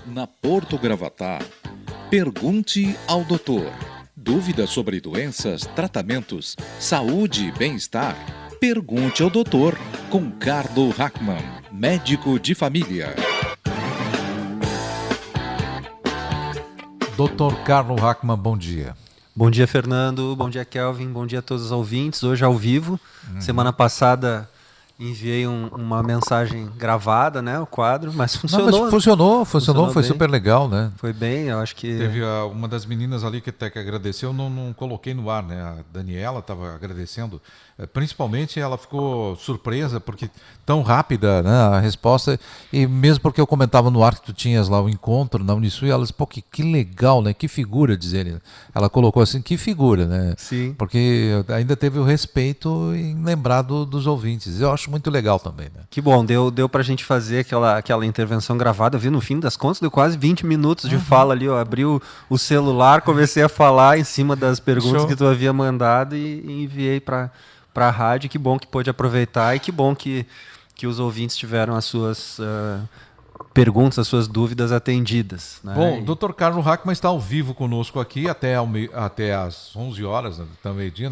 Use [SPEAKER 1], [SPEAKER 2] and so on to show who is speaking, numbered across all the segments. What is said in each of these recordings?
[SPEAKER 1] Na Porto Gravatá, pergunte ao doutor. Dúvidas sobre doenças, tratamentos, saúde e bem-estar? Pergunte ao doutor, com Carlo Hackman, médico de família.
[SPEAKER 2] Dr. Carlo Hackman, bom dia.
[SPEAKER 3] Bom dia, Fernando. Bom dia, Kelvin. Bom dia a todos os ouvintes. Hoje ao vivo. Semana passada enviei uma mensagem gravada, né? O quadro, mas funcionou.
[SPEAKER 2] Não, mas funcionou, foi
[SPEAKER 3] bem.
[SPEAKER 2] super legal, né?
[SPEAKER 3] Foi bem, eu acho que...
[SPEAKER 2] Teve uma das meninas ali que até que agradeceu, não coloquei no ar, né? A Daniela estava agradecendo. Principalmente ela ficou surpresa porque tão rápida, né, a resposta, e mesmo porque eu comentava no ar que tu tinhas lá o encontro na Unisul, e ela disse, pô, que legal, né? Que figura, diz ele. Ela colocou assim, que figura, né?
[SPEAKER 3] Sim.
[SPEAKER 2] Porque ainda teve o respeito em lembrar dos ouvintes. Eu acho muito legal também, né?
[SPEAKER 3] Que bom, deu pra gente fazer aquela intervenção gravada. Eu vi no fim das contas, deu quase 20 minutos de fala ali, ó. Abri o celular, comecei a falar em cima das perguntas que tu havia mandado e enviei para a rádio. Que bom que pôde aproveitar e que bom que os ouvintes tiveram as suas perguntas, as suas dúvidas atendidas, né?
[SPEAKER 2] Bom, o Dr. Carlo Hackman está ao vivo conosco aqui até às 11 horas,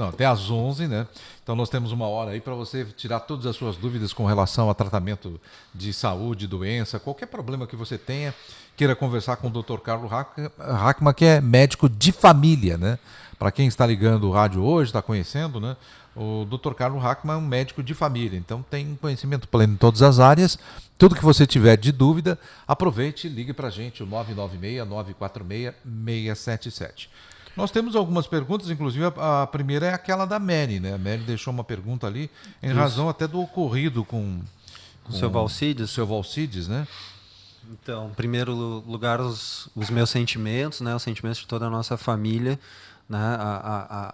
[SPEAKER 2] até às 11, né? Então nós temos uma hora aí para você tirar todas as suas dúvidas com relação a tratamento de saúde, doença, qualquer problema que você tenha, queira conversar com o Dr. Carlo Hackman, que é médico de família, né? Para quem está ligando o rádio hoje, está conhecendo, né? O Dr. Carlo Hackman é um médico de família, então tem conhecimento pleno em todas as áreas. Tudo que você tiver de dúvida, aproveite e ligue para a gente, o 996-946-677. Nós temos algumas perguntas, inclusive a primeira é aquela da Mary, né? A Mary deixou uma pergunta ali, em razão até do ocorrido com
[SPEAKER 3] o seu Valcides.
[SPEAKER 2] O seu Valcides, né?
[SPEAKER 3] Então, em primeiro lugar, os meus sentimentos, né? Os sentimentos de toda a nossa família, né,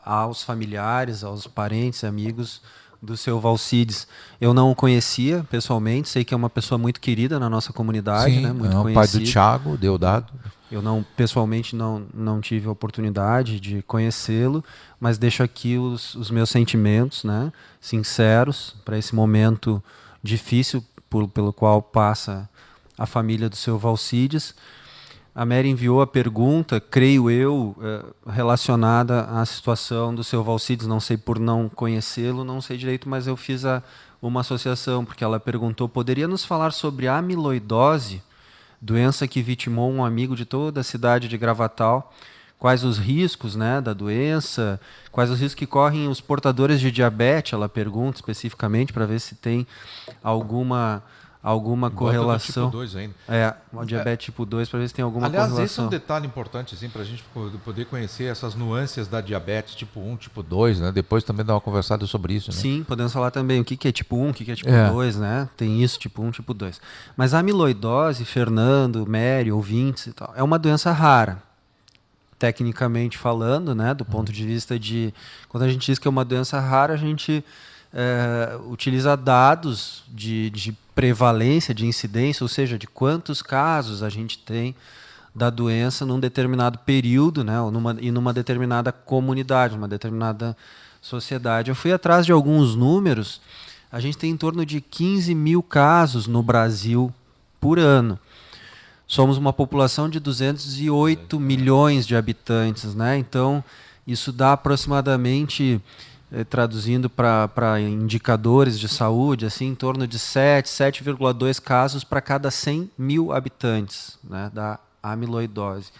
[SPEAKER 3] aos familiares, aos parentes, amigos do seu Valcides. Eu não o conhecia pessoalmente, sei que é uma pessoa muito querida na nossa comunidade.
[SPEAKER 2] Sim,
[SPEAKER 3] né, muito
[SPEAKER 2] o pai do Thiago, Deodato.
[SPEAKER 3] Eu pessoalmente não tive a oportunidade de conhecê-lo, mas deixo aqui os meus sentimentos, né, sinceros para esse momento difícil pelo qual passa a família do seu Valcides. A Mary enviou a pergunta, creio eu, relacionada à situação do seu Valcides. Não sei, por não conhecê-lo, não sei direito, mas eu fiz uma associação, porque ela perguntou, poderia nos falar sobre a amiloidose, doença que vitimou um amigo de toda a cidade de Gravatal? Quais os riscos, né, da doença? Quais os riscos que correm os portadores de diabetes? Ela pergunta especificamente para ver se tem alguma correlação.
[SPEAKER 2] Tipo 2 ainda.
[SPEAKER 3] O diabetes tipo 2, para ver se tem alguma
[SPEAKER 2] correlação.
[SPEAKER 3] correlação.
[SPEAKER 2] Aliás, esse é um detalhe importante assim, para a gente poder conhecer essas nuances da diabetes tipo 1, tipo 2, né? Depois também dar uma conversada sobre isso, né?
[SPEAKER 3] Sim, podemos falar também o que é tipo 1, o que é tipo 2, né? Tem isso, tipo 1, tipo 2. Mas a amiloidose, Fernando, Mary, ouvintes e tal, é uma doença rara. Tecnicamente falando, né? Do ponto de vista de... Quando a gente diz que é uma doença rara, a gente... utiliza dados de prevalência, de incidência, ou seja, de quantos casos a gente tem da doença num determinado período, né, e numa determinada comunidade, numa determinada sociedade. Eu fui atrás de alguns números, a gente tem em torno de 15 mil casos no Brasil por ano. Somos uma população de 208 milhões de habitantes, né? Então, isso dá aproximadamente... traduzindo para indicadores de saúde, assim, em torno de 7,2 casos para cada 100 mil habitantes, né, da amiloidose.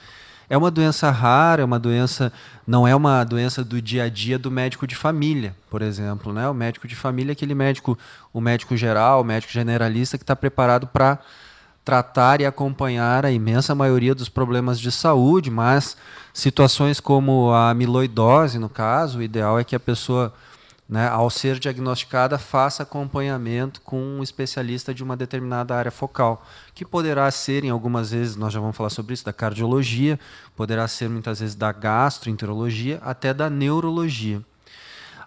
[SPEAKER 3] É uma doença rara, não é uma doença do dia a dia do médico de família, por exemplo, né? O médico de família é aquele médico, o médico geral, o médico generalista que está preparado para tratar e acompanhar a imensa maioria dos problemas de saúde, mas situações como a amiloidose, no caso, o ideal é que a pessoa, né, ao ser diagnosticada, faça acompanhamento com um especialista de uma determinada área focal, que poderá ser, em algumas vezes, nós já vamos falar sobre isso, da cardiologia, poderá ser muitas vezes da gastroenterologia, até da neurologia.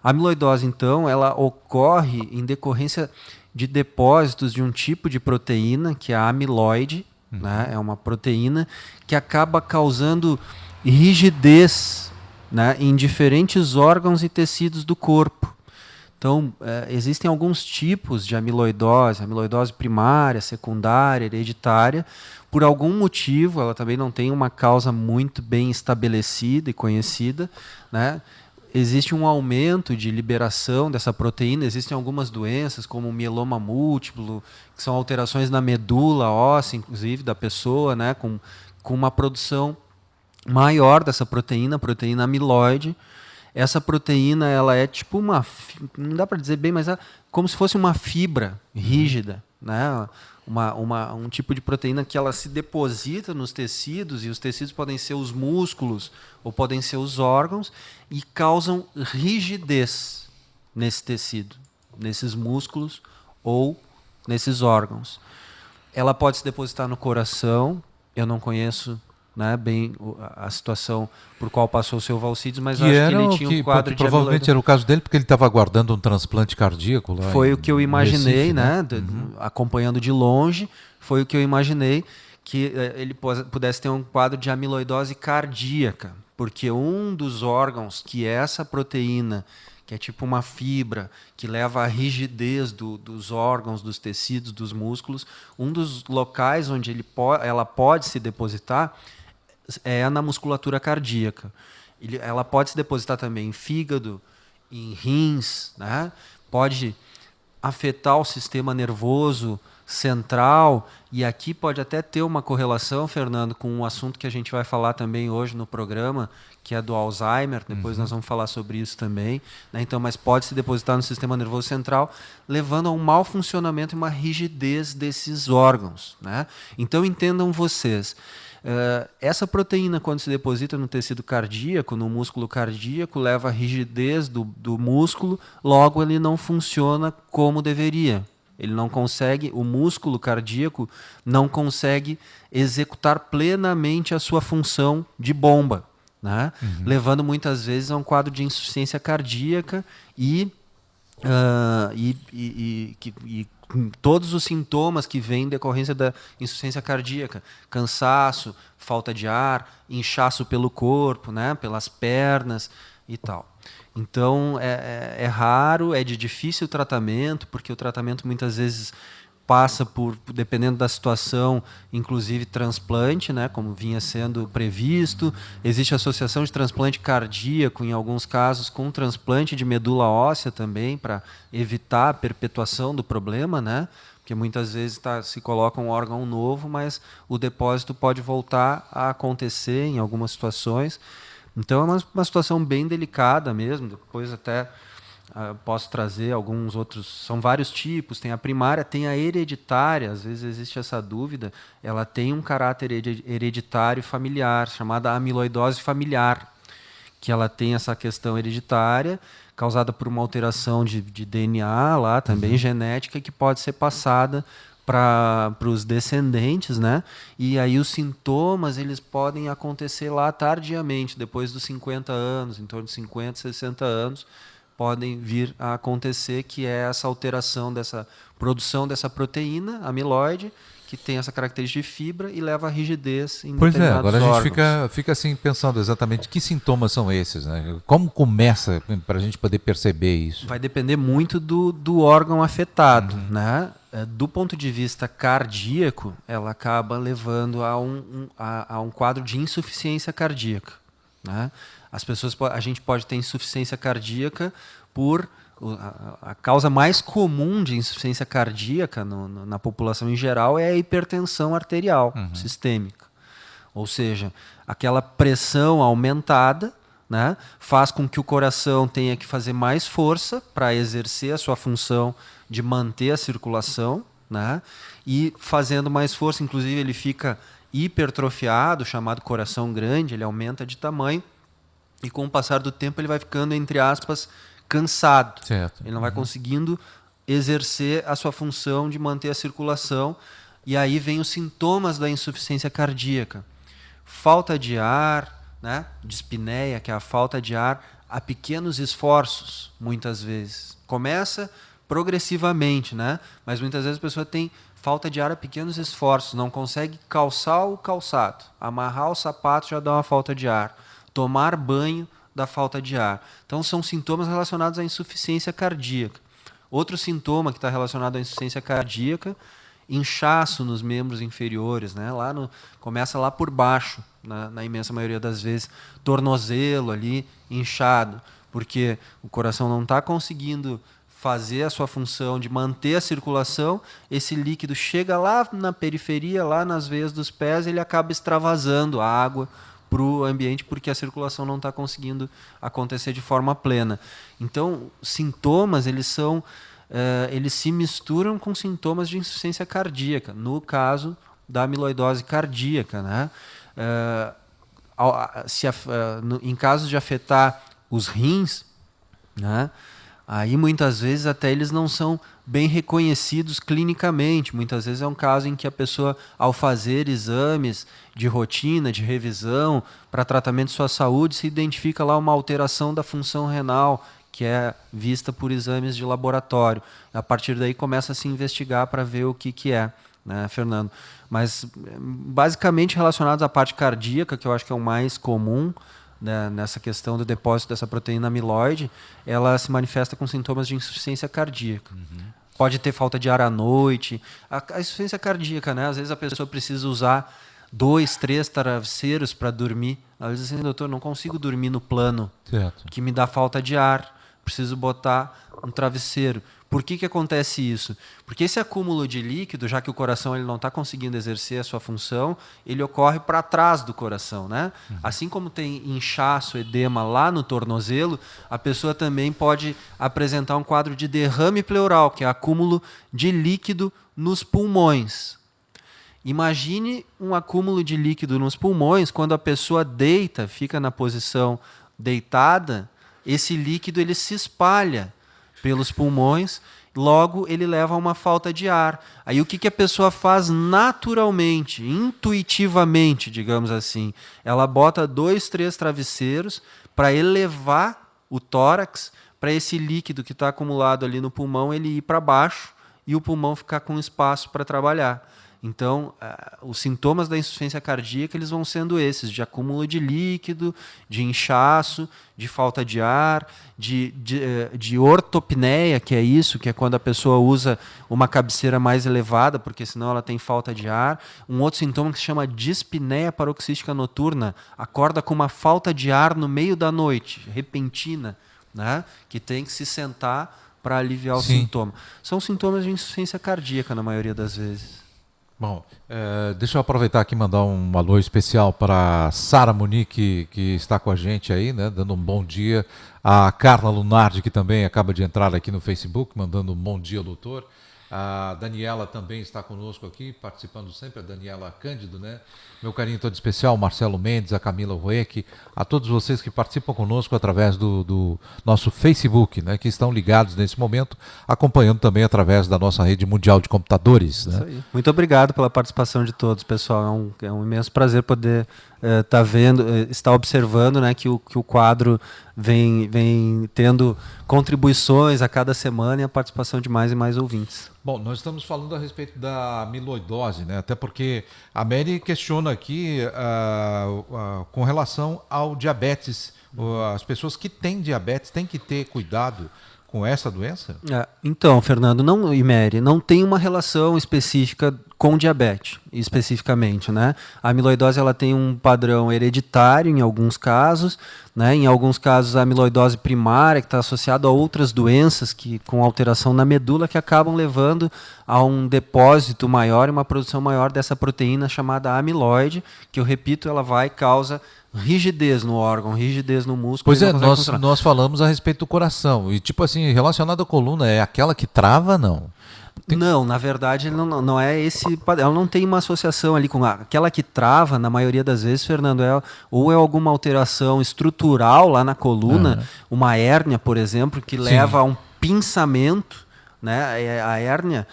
[SPEAKER 3] A amiloidose, então, ela ocorre em decorrência de depósitos de um tipo de proteína, que é a amiloide, né? É uma proteína que acaba causando rigidez, né, em diferentes órgãos e tecidos do corpo. Então, existem alguns tipos de amiloidose primária, secundária, hereditária. Por algum motivo, ela também não tem uma causa muito bem estabelecida e conhecida, né? Existe um aumento de liberação dessa proteína, existem algumas doenças, como o mieloma múltiplo, que são alterações na medula óssea, inclusive, da pessoa, né? com uma produção maior dessa proteína, proteína amiloide. Essa proteína, ela é tipo não dá para dizer bem, mas é como se fosse uma fibra rígida, né? Um tipo de proteína que ela se deposita nos tecidos, e os tecidos podem ser os músculos ou podem ser os órgãos, e causam rigidez nesse tecido, nesses músculos ou nesses órgãos. Ela pode se depositar no coração. Eu não conheço, né, bem a situação por qual passou o seu Valcides, mas acho que ele tinha um quadro de
[SPEAKER 2] provavelmente era o caso dele, porque ele estava aguardando um transplante cardíaco lá.
[SPEAKER 3] Foi o que eu imaginei,
[SPEAKER 2] Recife,
[SPEAKER 3] né? Acompanhando de longe, foi o que eu imaginei, que ele pudesse ter um quadro de amiloidose cardíaca, porque um dos órgãos que essa proteína, que é tipo uma fibra, que leva à rigidez dos órgãos, dos tecidos, dos músculos, um dos locais onde ela pode se depositar é na musculatura cardíaca. Ela pode se depositar também em fígado, em rins, né? Pode afetar o sistema nervoso central, e aqui pode até ter uma correlação, Fernando, com um assunto que a gente vai falar também hoje no programa, que é do Alzheimer. Depois nós vamos falar sobre isso também, né? Então, mas pode se depositar no sistema nervoso central, levando a um mau funcionamento e uma rigidez desses órgãos, né? Então, entendam vocês, essa proteína, quando se deposita no tecido cardíaco, no músculo cardíaco, leva à rigidez do músculo, logo ele não funciona como deveria. Ele não consegue, o músculo cardíaco não consegue executar plenamente a sua função de bomba, né? Levando muitas vezes a um quadro de insuficiência cardíaca e todos os sintomas que vêm em decorrência da insuficiência cardíaca: cansaço, falta de ar, inchaço pelo corpo, né, pelas pernas e tal. Então, é raro, é de difícil tratamento, porque o tratamento muitas vezes passa por, dependendo da situação, inclusive transplante, né, como vinha sendo previsto. Existe associação de transplante cardíaco, em alguns casos, com transplante de medula óssea também, para evitar a perpetuação do problema, né? Porque muitas vezes se coloca um órgão novo, mas o depósito pode voltar a acontecer em algumas situações. Então é uma situação bem delicada mesmo. Depois até posso trazer alguns outros. São vários tipos. Tem a primária, tem a hereditária. Às vezes existe essa dúvida. Ela tem um caráter hereditário familiar, chamada amiloidose familiar, que ela tem essa questão hereditária, causada por uma alteração de DNA lá, também genética, que pode ser passada para os descendentes, né? E aí os sintomas eles podem acontecer lá tardiamente, depois dos 50 anos, em torno de 50, 60 anos, podem vir a acontecer, que é essa alteração dessa produção dessa proteína amiloide, que tem essa característica de fibra e leva à rigidez em determinados órgãos.
[SPEAKER 2] Agora a gente fica assim pensando exatamente que sintomas são esses, né? Como começa, para a gente poder perceber isso?
[SPEAKER 3] Vai depender muito do órgão afetado, né? Do ponto de vista cardíaco, ela acaba levando a um quadro de insuficiência cardíaca, né? A gente pode ter insuficiência cardíaca por... A causa mais comum de insuficiência cardíaca na população em geral é a hipertensão arterial sistêmica. Ou seja, aquela pressão aumentada, né, faz com que o coração tenha que fazer mais força para exercer a sua função de manter a circulação, né, e fazendo mais força, inclusive ele fica hipertrofiado, chamado coração grande, ele aumenta de tamanho, e com o passar do tempo ele vai ficando, entre aspas, cansado.
[SPEAKER 2] Certo.
[SPEAKER 3] Ele não vai conseguindo exercer a sua função de manter a circulação, e aí vem os sintomas da insuficiência cardíaca: falta de ar, né? Dispneia, que é a falta de ar a pequenos esforços, muitas vezes. Começa progressivamente, né? Mas muitas vezes a pessoa tem falta de ar a pequenos esforços, não consegue calçar o calçado, amarrar o sapato já dá uma falta de ar, tomar banho da falta de ar. Então, são sintomas relacionados à insuficiência cardíaca. Outro sintoma que está relacionado à insuficiência cardíaca, inchaço nos membros inferiores, né? Começa lá por baixo, na imensa maioria das vezes, tornozelo ali, inchado, porque o coração não está conseguindo fazer a sua função de manter a circulação, esse líquido chega lá na periferia, lá nas veias dos pés, ele acaba extravasando a água para o ambiente porque a circulação não está conseguindo acontecer de forma plena. Então, sintomas, eles se misturam com sintomas de insuficiência cardíaca, no caso da amiloidose cardíaca, né? Em caso de afetar os rins, né? Aí muitas vezes até eles não são bem reconhecidos clinicamente. Muitas vezes é um caso em que a pessoa, ao fazer exames de rotina, de revisão, para tratamento de sua saúde, se identifica lá uma alteração da função renal, que é vista por exames de laboratório. A partir daí começa a se investigar para ver o que é, né, Fernando? Mas basicamente relacionados à parte cardíaca, que eu acho que é o mais comum, né, nessa questão do depósito dessa proteína amiloide, ela se manifesta com sintomas de insuficiência cardíaca. Pode ter falta de ar à noite. A insuficiência cardíaca, né? Às vezes a pessoa precisa usar 2, 3 travesseiros para dormir. Ela diz assim, doutor, não consigo dormir no plano, que me dá falta de ar. Preciso botar um travesseiro. Por que acontece isso? Porque esse acúmulo de líquido, já que o coração ele não está conseguindo exercer a sua função, ele ocorre para trás do coração, né? Assim como tem inchaço, edema lá no tornozelo, a pessoa também pode apresentar um quadro de derrame pleural, que é acúmulo de líquido nos pulmões. Imagine um acúmulo de líquido nos pulmões quando a pessoa deita, fica na posição deitada, esse líquido ele se espalha pelos pulmões, logo ele leva a uma falta de ar. Aí o que a pessoa faz naturalmente, intuitivamente, digamos assim? Ela bota 2, 3 travesseiros para elevar o tórax, para esse líquido que está acumulado ali no pulmão ele ir para baixo e o pulmão ficar com espaço para trabalhar. Então, os sintomas da insuficiência cardíaca eles vão sendo esses, de acúmulo de líquido, de inchaço, de falta de ar, de ortopneia, que é isso, que é quando a pessoa usa uma cabeceira mais elevada, porque senão ela tem falta de ar. Um outro sintoma que se chama dispneia paroxística noturna, acorda com uma falta de ar no meio da noite, repentina, né? Que tem que se sentar para aliviar o sintoma. São sintomas de insuficiência cardíaca na maioria das vezes.
[SPEAKER 2] Bom, deixa eu aproveitar aqui e mandar um alô especial para Sara Munique, que está com a gente aí, né, dando um bom dia. A Carla Lunardi, que também acaba de entrar aqui no Facebook, mandando um bom dia, doutor. A Daniela também está conosco aqui, participando sempre, a Daniela Cândido, né? Meu carinho todo especial, o Marcelo Mendes, a Camila Rueck, a todos vocês que participam conosco através do nosso Facebook, né? Que estão ligados nesse momento, acompanhando também através da nossa rede mundial de computadores. Né?
[SPEAKER 3] Isso aí. Muito obrigado pela participação de todos, pessoal. É um imenso prazer poder estar observando, né, que o quadro vem tendo contribuições a cada semana e a participação de mais e mais ouvintes.
[SPEAKER 2] Bom, nós estamos falando a respeito da amiloidose, né? Até porque a Mary questiona aqui com relação ao diabetes. As pessoas que têm diabetes têm que ter cuidado com essa doença?
[SPEAKER 3] Então, Fernando e Mary, não tem uma relação específica com diabetes, especificamente, né? A amiloidose ela tem um padrão hereditário em alguns casos, né? Em alguns casos a amiloidose primária que está associada a outras doenças com alteração na medula que acabam levando a um depósito maior e uma produção maior dessa proteína chamada amiloide, que eu repito, ela causa rigidez no órgão, rigidez no músculo.
[SPEAKER 2] Pois é, nós falamos a respeito do coração. E tipo assim, relacionado à coluna, é aquela que trava, não?
[SPEAKER 3] Não, na verdade não é esse. Ela não tem uma associação ali com aquela que trava, na maioria das vezes, Fernando, ou é alguma alteração estrutural lá na coluna, uma hérnia, por exemplo, que leva a um pinçamento, né? A hérnia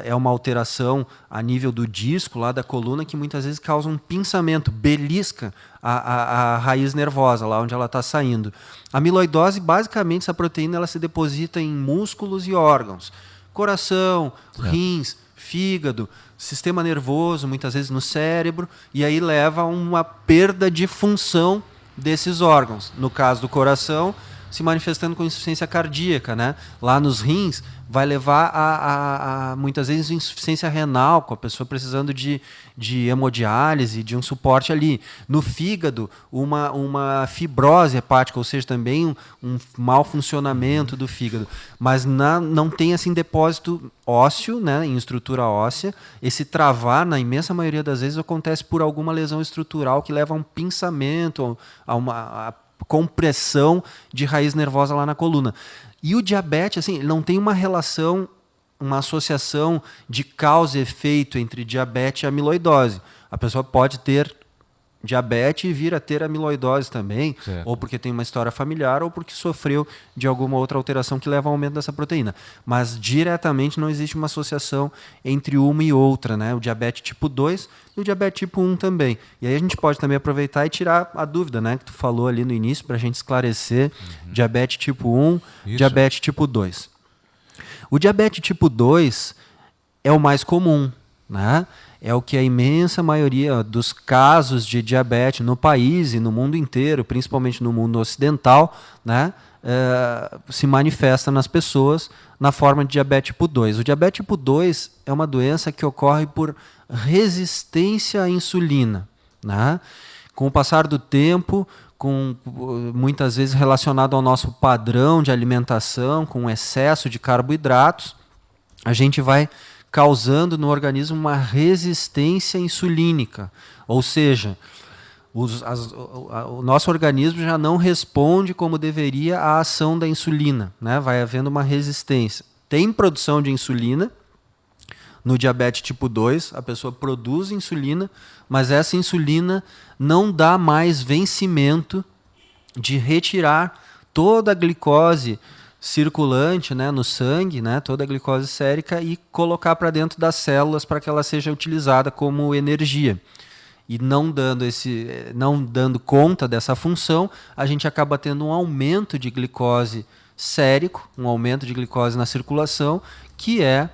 [SPEAKER 3] é uma alteração a nível do disco lá da coluna que muitas vezes causa um pinçamento, belisca a raiz nervosa lá onde ela está saindo. A amiloidose, basicamente, essa proteína ela se deposita em músculos e órgãos. Coração, rins, fígado, sistema nervoso, muitas vezes no cérebro, e aí leva a uma perda de função desses órgãos. No caso do coração, se manifestando com insuficiência cardíaca, né? Lá nos rins, vai levar a muitas vezes insuficiência renal, com a pessoa precisando de hemodiálise, de um suporte ali. No fígado, uma fibrose hepática, ou seja, também um mau funcionamento do fígado. Mas não tem assim depósito ósseo, né, em estrutura óssea. Esse travar, na imensa maioria das vezes, acontece por alguma lesão estrutural que leva a um pinçamento, a compressão de raiz nervosa lá na coluna. E o diabetes, assim, ele não tem uma relação, uma associação de causa e efeito entre diabetes e amiloidose. A pessoa pode ter diabetes e vir a ter amiloidose também,
[SPEAKER 2] certo,
[SPEAKER 3] ou porque tem uma história familiar, ou porque sofreu de alguma outra alteração que leva ao aumento dessa proteína. Mas diretamente não existe uma associação entre uma e outra, né? O diabetes tipo 2 e o diabetes tipo 1 também. E aí a gente pode também aproveitar e tirar a dúvida, né, que tu falou ali no início, para a gente esclarecer diabetes tipo 1,
[SPEAKER 2] Isso.
[SPEAKER 3] diabetes tipo 2. O diabetes tipo 2 é o mais comum, né? É o que a imensa maioria dos casos de diabetes no país e no mundo inteiro, principalmente no mundo ocidental, né, se manifesta nas pessoas na forma de diabetes tipo 2. O diabetes tipo 2 é uma doença que ocorre por resistência à insulina, né? Com o passar do tempo, muitas vezes relacionado ao nosso padrão de alimentação, com excesso de carboidratos, a gente vai causando no organismo uma resistência insulínica. Ou seja, o nosso organismo já não responde como deveria à ação da insulina, né? Vai havendo uma resistência. Tem produção de insulina. No diabetes tipo 2, a pessoa produz insulina, mas essa insulina não dá mais vencimento de retirar toda a glicose circulante, né, no sangue, né, toda a glicose sérica, e colocar para dentro das células para que ela seja utilizada como energia. E não dando conta dessa função, a gente acaba tendo um aumento de glicose sérico, um aumento de glicose na circulação, que é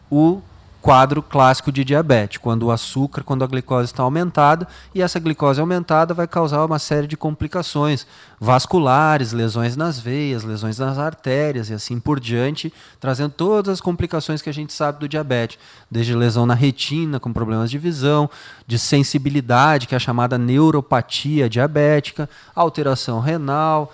[SPEAKER 3] o quadro clássico de diabetes, quando a glicose está aumentada, e essa glicose aumentada vai causar uma série de complicações vasculares, lesões nas veias, lesões nas artérias e assim por diante, trazendo todas as complicações que a gente sabe do diabetes, desde lesão na retina, com problemas de visão, de sensibilidade, que é a chamada neuropatia diabética, alteração renal,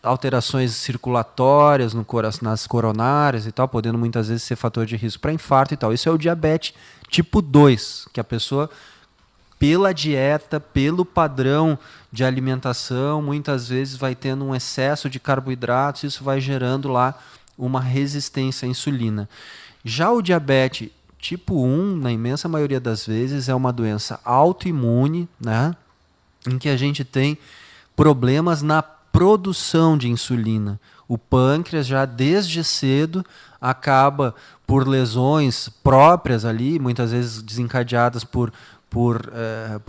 [SPEAKER 3] alterações circulatórias nas coronárias e tal, podendo muitas vezes ser fator de risco para infarto e tal. Isso é o diabetes tipo 2, que a pessoa, pela dieta, pelo padrão de alimentação, muitas vezes vai tendo um excesso de carboidratos, isso vai gerando lá uma resistência à insulina. Já o diabetes tipo 1, na imensa maioria das vezes, é uma doença autoimune, né, em que a gente tem problemas na produção de insulina. O pâncreas já desde cedo acaba por lesões próprias ali, muitas vezes desencadeadas por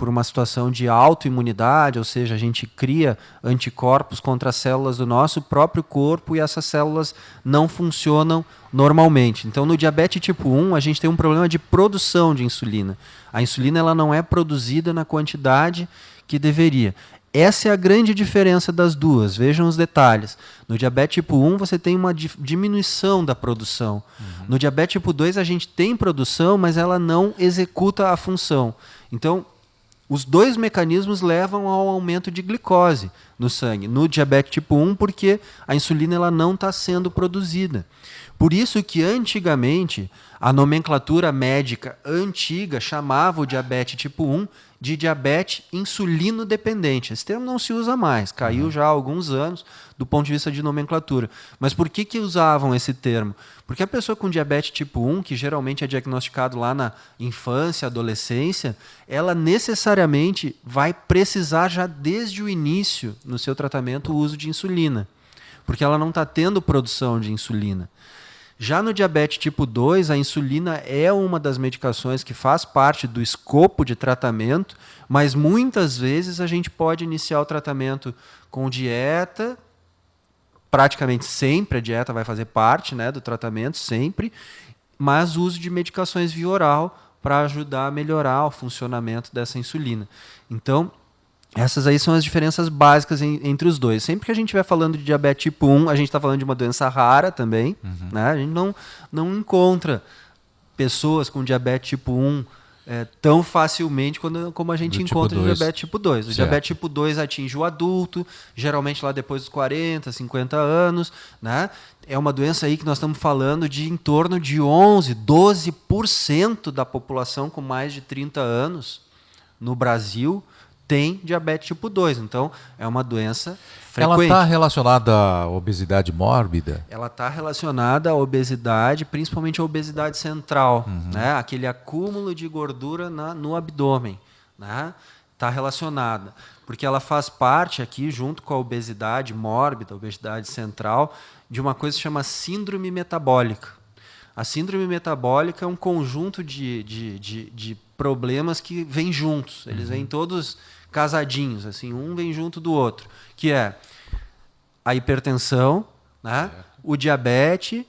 [SPEAKER 3] uma situação de autoimunidade, ou seja, a gente cria anticorpos contra as células do nosso próprio corpo e essas células não funcionam normalmente. Então, no diabetes tipo 1, a gente tem um problema de produção de insulina. A insulina ela não é produzida na quantidade que deveria. Essa é a grande diferença das duas. Vejam os detalhes. No diabetes tipo 1, você tem uma diminuição da produção. No diabetes tipo 2, a gente tem produção, mas ela não executa a função. Então, os dois mecanismos levam ao aumento de glicose no sangue. No diabetes tipo 1, porque a insulina ela não está sendo produzida. Por isso que, antigamente, a nomenclatura médica antiga chamava o diabetes tipo 1 de diabetes insulino-dependente. Esse termo não se usa mais, caiu já há alguns anos do ponto de vista de nomenclatura. Mas por que usavam esse termo? Porque a pessoa com diabetes tipo 1, que geralmente é diagnosticado lá na infância, adolescência, ela necessariamente vai precisar já desde o início, no seu tratamento, o uso de insulina, porque ela não está tendo produção de insulina. Já no diabetes tipo 2, a insulina é uma das medicações que faz parte do escopo de tratamento, mas muitas vezes a gente pode iniciar o tratamento com dieta, praticamente sempre a dieta vai fazer parte, né, do tratamento, sempre, mas uso de medicações via oral para ajudar a melhorar o funcionamento dessa insulina. Então, Essas aí são as diferenças básicas entre os dois. Sempre que a gente estiver falando de diabetes tipo 1, a gente está falando de uma doença rara também. Né? A gente não encontra pessoas com diabetes tipo 1 tão facilmente como a gente encontra o diabetes tipo 2. O diabetes tipo 2 atinge o adulto, geralmente lá depois dos 40, 50 anos. Né? É uma doença aí que nós estamos falando de em torno de 11, 12% da população com mais de 30 anos no Brasil tem diabetes tipo 2. Então, é uma doença frequente.
[SPEAKER 2] Ela está relacionada à obesidade mórbida?
[SPEAKER 3] Ela está relacionada à obesidade, principalmente à obesidade central, né? Aquele acúmulo de gordura no abdômen. Né? Está relacionada. Porque ela faz parte aqui, junto com a obesidade mórbida, a obesidade central, de uma coisa que se chama síndrome metabólica. A síndrome metabólica é um conjunto de problemas que vêm juntos. Eles vêm todos casadinhos, assim, um vem junto do outro, que é a hipertensão, né? O diabetes,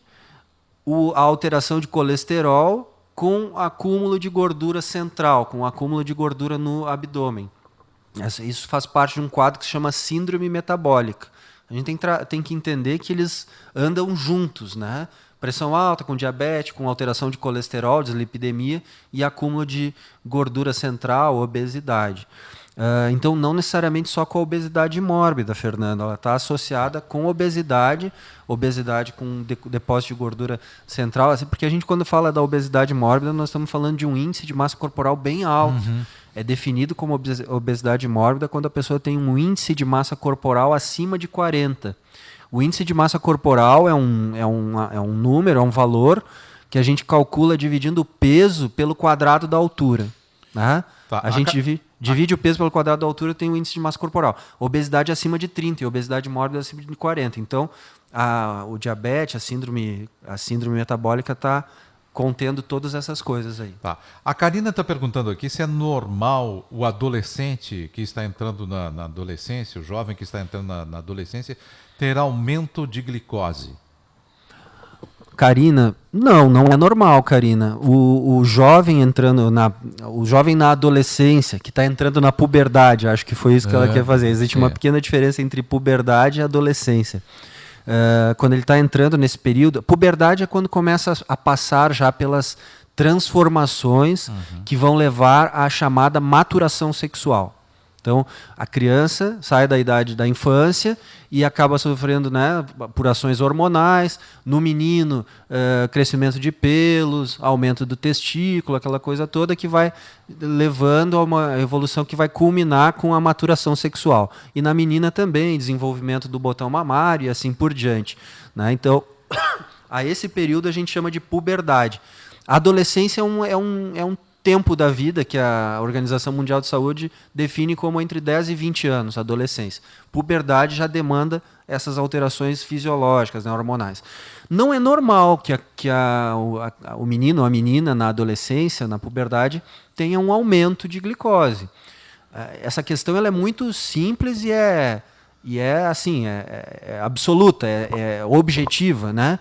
[SPEAKER 3] a alteração de colesterol com acúmulo de gordura central, com acúmulo de gordura no abdômen. Isso faz parte de um quadro que se chama síndrome metabólica. A gente tem que entender que eles andam juntos, né? Pressão alta com diabetes, com alteração de colesterol, dislipidemia e acúmulo de gordura central, obesidade. Então, não necessariamente só com a obesidade mórbida, Fernando. Ela está associada com obesidade com depósito de gordura central, assim, porque a gente, quando fala da obesidade mórbida, nós estamos falando de um índice de massa corporal bem alto. É definido como obesidade mórbida quando a pessoa tem um índice de massa corporal acima de 40. O índice de massa corporal é um número, é um valor que a gente calcula dividindo o peso pelo quadrado da altura. Né? Tá. A gente divide o peso pelo quadrado da altura, tem o índice de massa corporal. Obesidade acima de 30 e obesidade mórbida acima de 40. Então, o diabetes, a síndrome metabólica está contendo todas essas coisas aí.
[SPEAKER 2] Tá. A Karina está perguntando aqui se é normal o adolescente que está entrando na adolescência, o jovem que está entrando na adolescência, ter aumento de glicose.
[SPEAKER 3] Karina, não é normal, Karina. O jovem na adolescência, que está entrando na puberdade, acho que foi isso que ela quer fazer. Existe uma pequena diferença entre puberdade e adolescência. Quando ele está entrando nesse período, puberdade é quando começa a passar já pelas transformações que vão levar à chamada maturação sexual. Então, a criança sai da idade da infância e acaba sofrendo, né, por ações hormonais. No menino, crescimento de pelos, aumento do testículo, aquela coisa toda que vai levando a uma evolução que vai culminar com a maturação sexual. E na menina também, desenvolvimento do botão mamário e assim por diante. Né? Então, a esse período a gente chama de puberdade. A adolescência é um tempo da vida que a Organização Mundial de Saúde define como entre 10 e 20 anos, adolescência. Puberdade já demanda essas alterações fisiológicas, né, hormonais. Não é normal que o menino ou a menina na adolescência, na puberdade, tenha um aumento de glicose. Essa questão ela é muito simples e é absoluta, é objetiva, né?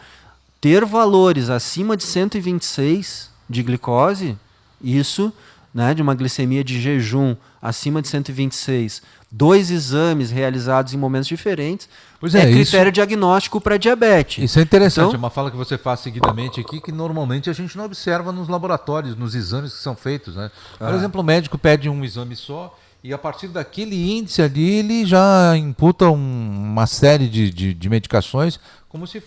[SPEAKER 3] Ter valores acima de 126 de glicose, isso, né, de uma glicemia de jejum acima de 126, 2 exames realizados em momentos diferentes, é critério diagnóstico para diabetes.
[SPEAKER 2] Isso é interessante, então, é uma fala que você faz seguidamente aqui, que normalmente a gente não observa nos laboratórios, nos exames que são feitos. Né? Por exemplo, o médico pede um exame só, e a partir daquele índice ali, ele já imputa uma série de medicações, como se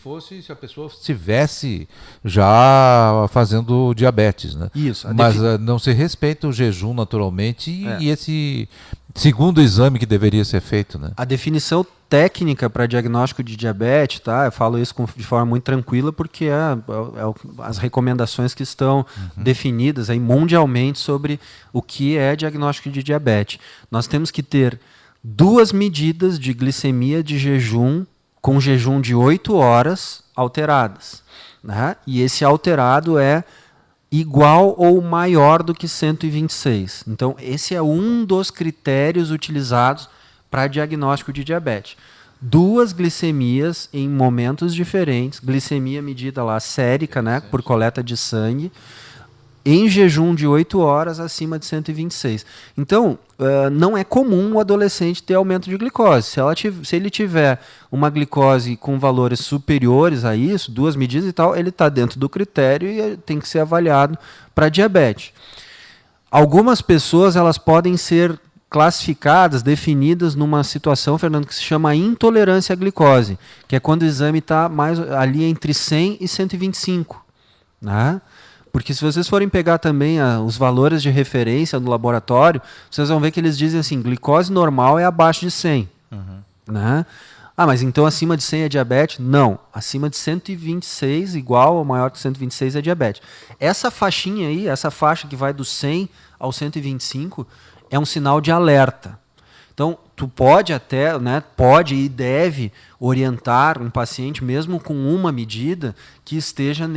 [SPEAKER 2] a pessoa estivesse já fazendo diabetes. Né?
[SPEAKER 3] Isso.
[SPEAKER 2] Mas não se respeita o jejum naturalmente e esse segundo exame que deveria ser feito. Né? A
[SPEAKER 3] definição técnica para diagnóstico de diabetes, tá? Eu falo isso de forma muito tranquila porque as recomendações que estão definidas aí mundialmente sobre o que é diagnóstico de diabetes. Nós temos que ter 2 medidas de glicemia de jejum com jejum de 8 horas alteradas. Né? E esse alterado é igual ou maior do que 126. Então, esse é um dos critérios utilizados para diagnóstico de diabetes. 2 glicemias em momentos diferentes, glicemia medida lá sérica, né, por coleta de sangue, em jejum de 8 horas acima de 126. Então, não é comum o adolescente ter aumento de glicose. Se ele tiver uma glicose com valores superiores a isso, 2 medidas e tal, ele está dentro do critério e tem que ser avaliado para diabetes. Algumas pessoas elas podem ser classificadas, definidas numa situação, Fernando, que se chama intolerância à glicose, que é quando o exame está mais ali entre 100 e 125. Né? Porque se vocês forem pegar também os valores de referência do laboratório, vocês vão ver que eles dizem assim, glicose normal é abaixo de 100. Né? Ah, mas então acima de 100 é diabetes? Não. Acima de 126, igual ou maior que 126 é diabetes. Essa faixinha aí, essa faixa que vai do 100 ao 125, é um sinal de alerta. Então, tu pode até, né, pode e deve orientar um paciente, mesmo com uma medida, que esteja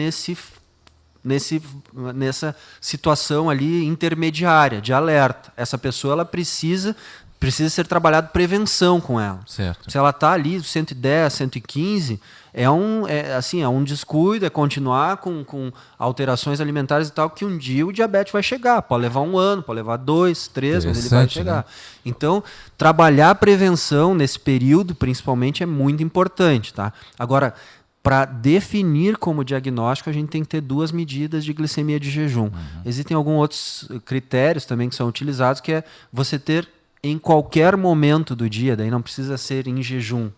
[SPEAKER 3] nessa situação ali intermediária, de alerta. Essa pessoa ela precisa ser trabalhado prevenção com ela.
[SPEAKER 2] Certo.
[SPEAKER 3] Se ela está ali 110, 115, é um descuido, é continuar com alterações alimentares e tal, que um dia o diabetes vai chegar. Pode levar 1 ano, pode levar 2, 3, mas ele vai chegar. Né? Então, trabalhar a prevenção nesse período, principalmente, é muito importante. Tá? Agora, para definir como diagnóstico, a gente tem que ter 2 medidas de glicemia de jejum. Existem alguns outros critérios também que são utilizados, que é você ter em qualquer momento do dia, daí não precisa ser em jejum.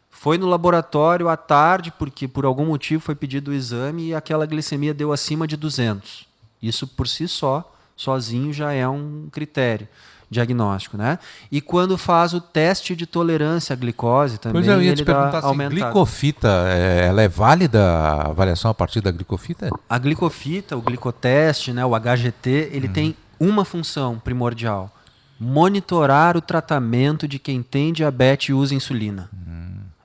[SPEAKER 3] Foi no laboratório à tarde, porque por algum motivo foi pedido o exame e aquela glicemia deu acima de 200. Isso por si só, sozinho, já é um critério diagnóstico, né? E quando faz o teste de tolerância à glicose também,
[SPEAKER 2] pois eu ia
[SPEAKER 3] ele
[SPEAKER 2] te perguntar
[SPEAKER 3] dá
[SPEAKER 2] assim, glicofita, ela é válida a avaliação a partir da glicofita?
[SPEAKER 3] A glicofita, o glicoteste, né, o HGT, ele tem uma função primordial: monitorar o tratamento de quem tem diabetes e usa insulina.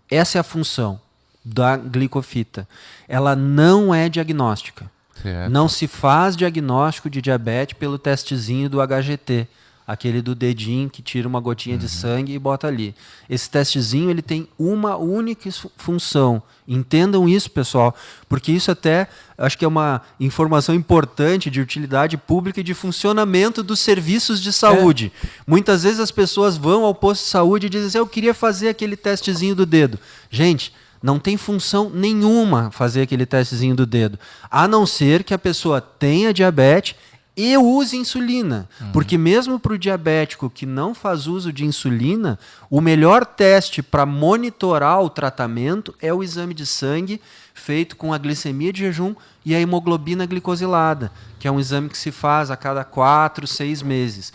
[SPEAKER 3] Essa é a função da glicofita. Ela não é diagnóstica.
[SPEAKER 2] Certo.
[SPEAKER 3] Não se faz diagnóstico de diabetes pelo testezinho do HGT, aquele do dedinho que tira uma gotinha de sangue e bota ali. Esse testezinho ele tem uma única função. Entendam isso, pessoal, porque isso até acho que é uma informação importante de utilidade pública e de funcionamento dos serviços de saúde. Muitas vezes as pessoas vão ao posto de saúde e dizem assim, eu queria fazer aquele testezinho do dedo. Gente, não tem função nenhuma fazer aquele testezinho do dedo, a não ser que a pessoa tenha diabetes e use insulina. Porque mesmo para o diabético que não faz uso de insulina, o melhor teste para monitorar o tratamento é o exame de sangue feito com a glicemia de jejum e a hemoglobina glicosilada, que é um exame que se faz a cada 4, 6 meses.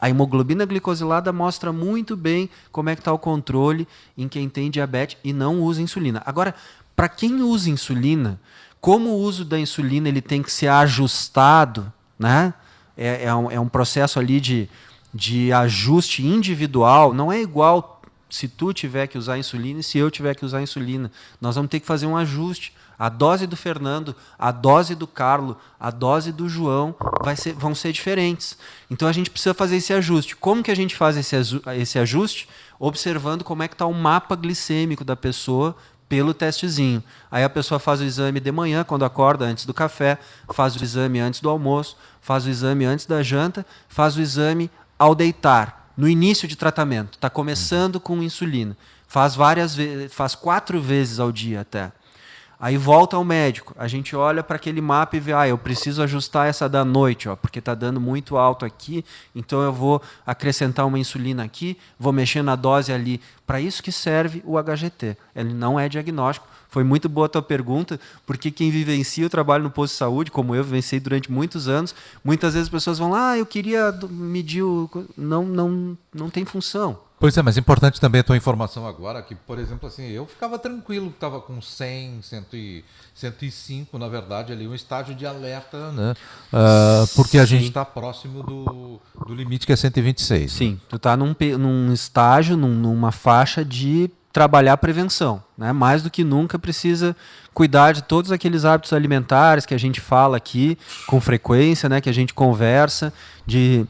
[SPEAKER 3] A hemoglobina glicosilada mostra muito bem como é que está o controle em quem tem diabetes e não usa insulina. Agora, para quem usa insulina, como o uso da insulina ele tem que ser ajustado, né? É um processo ali de ajuste individual, não é igual se tu tiver que usar insulina e se eu tiver que usar insulina. Nós vamos ter que fazer um ajuste. A dose do Fernando, a dose do Carlos, a dose do João vão ser diferentes. Então a gente precisa fazer esse ajuste. Como que a gente faz esse ajuste? Observando como é que está o mapa glicêmico da pessoa pelo testezinho. Aí a pessoa faz o exame de manhã, quando acorda, antes do café, faz o exame antes do almoço, faz o exame antes da janta, faz o exame ao deitar, no início de tratamento. Está começando com insulina. Faz 4 vezes ao dia até. Aí volta ao médico, a gente olha para aquele mapa e vê, eu preciso ajustar essa da noite, porque está dando muito alto aqui, então eu vou acrescentar uma insulina aqui, vou mexer na dose ali. Para isso que serve o HGT. Ele não é diagnóstico. Foi muito boa a tua pergunta, porque quem vivencia o trabalho no posto de saúde, como eu vivenciei durante muitos anos, muitas vezes as pessoas vão lá, eu queria medir o... Não tem função.
[SPEAKER 2] Pois é, mas importante também a tua informação agora, que, por exemplo, assim, eu ficava tranquilo, estava com 100, 105, na verdade, ali um estágio de alerta, né? Porque a gente está próximo do limite que é 126.
[SPEAKER 3] Sim, tu está num estágio, numa faixa de trabalhar a prevenção, né? Mais do que nunca precisa cuidar de todos aqueles hábitos alimentares que a gente fala aqui com frequência, né? Que a gente conversa, de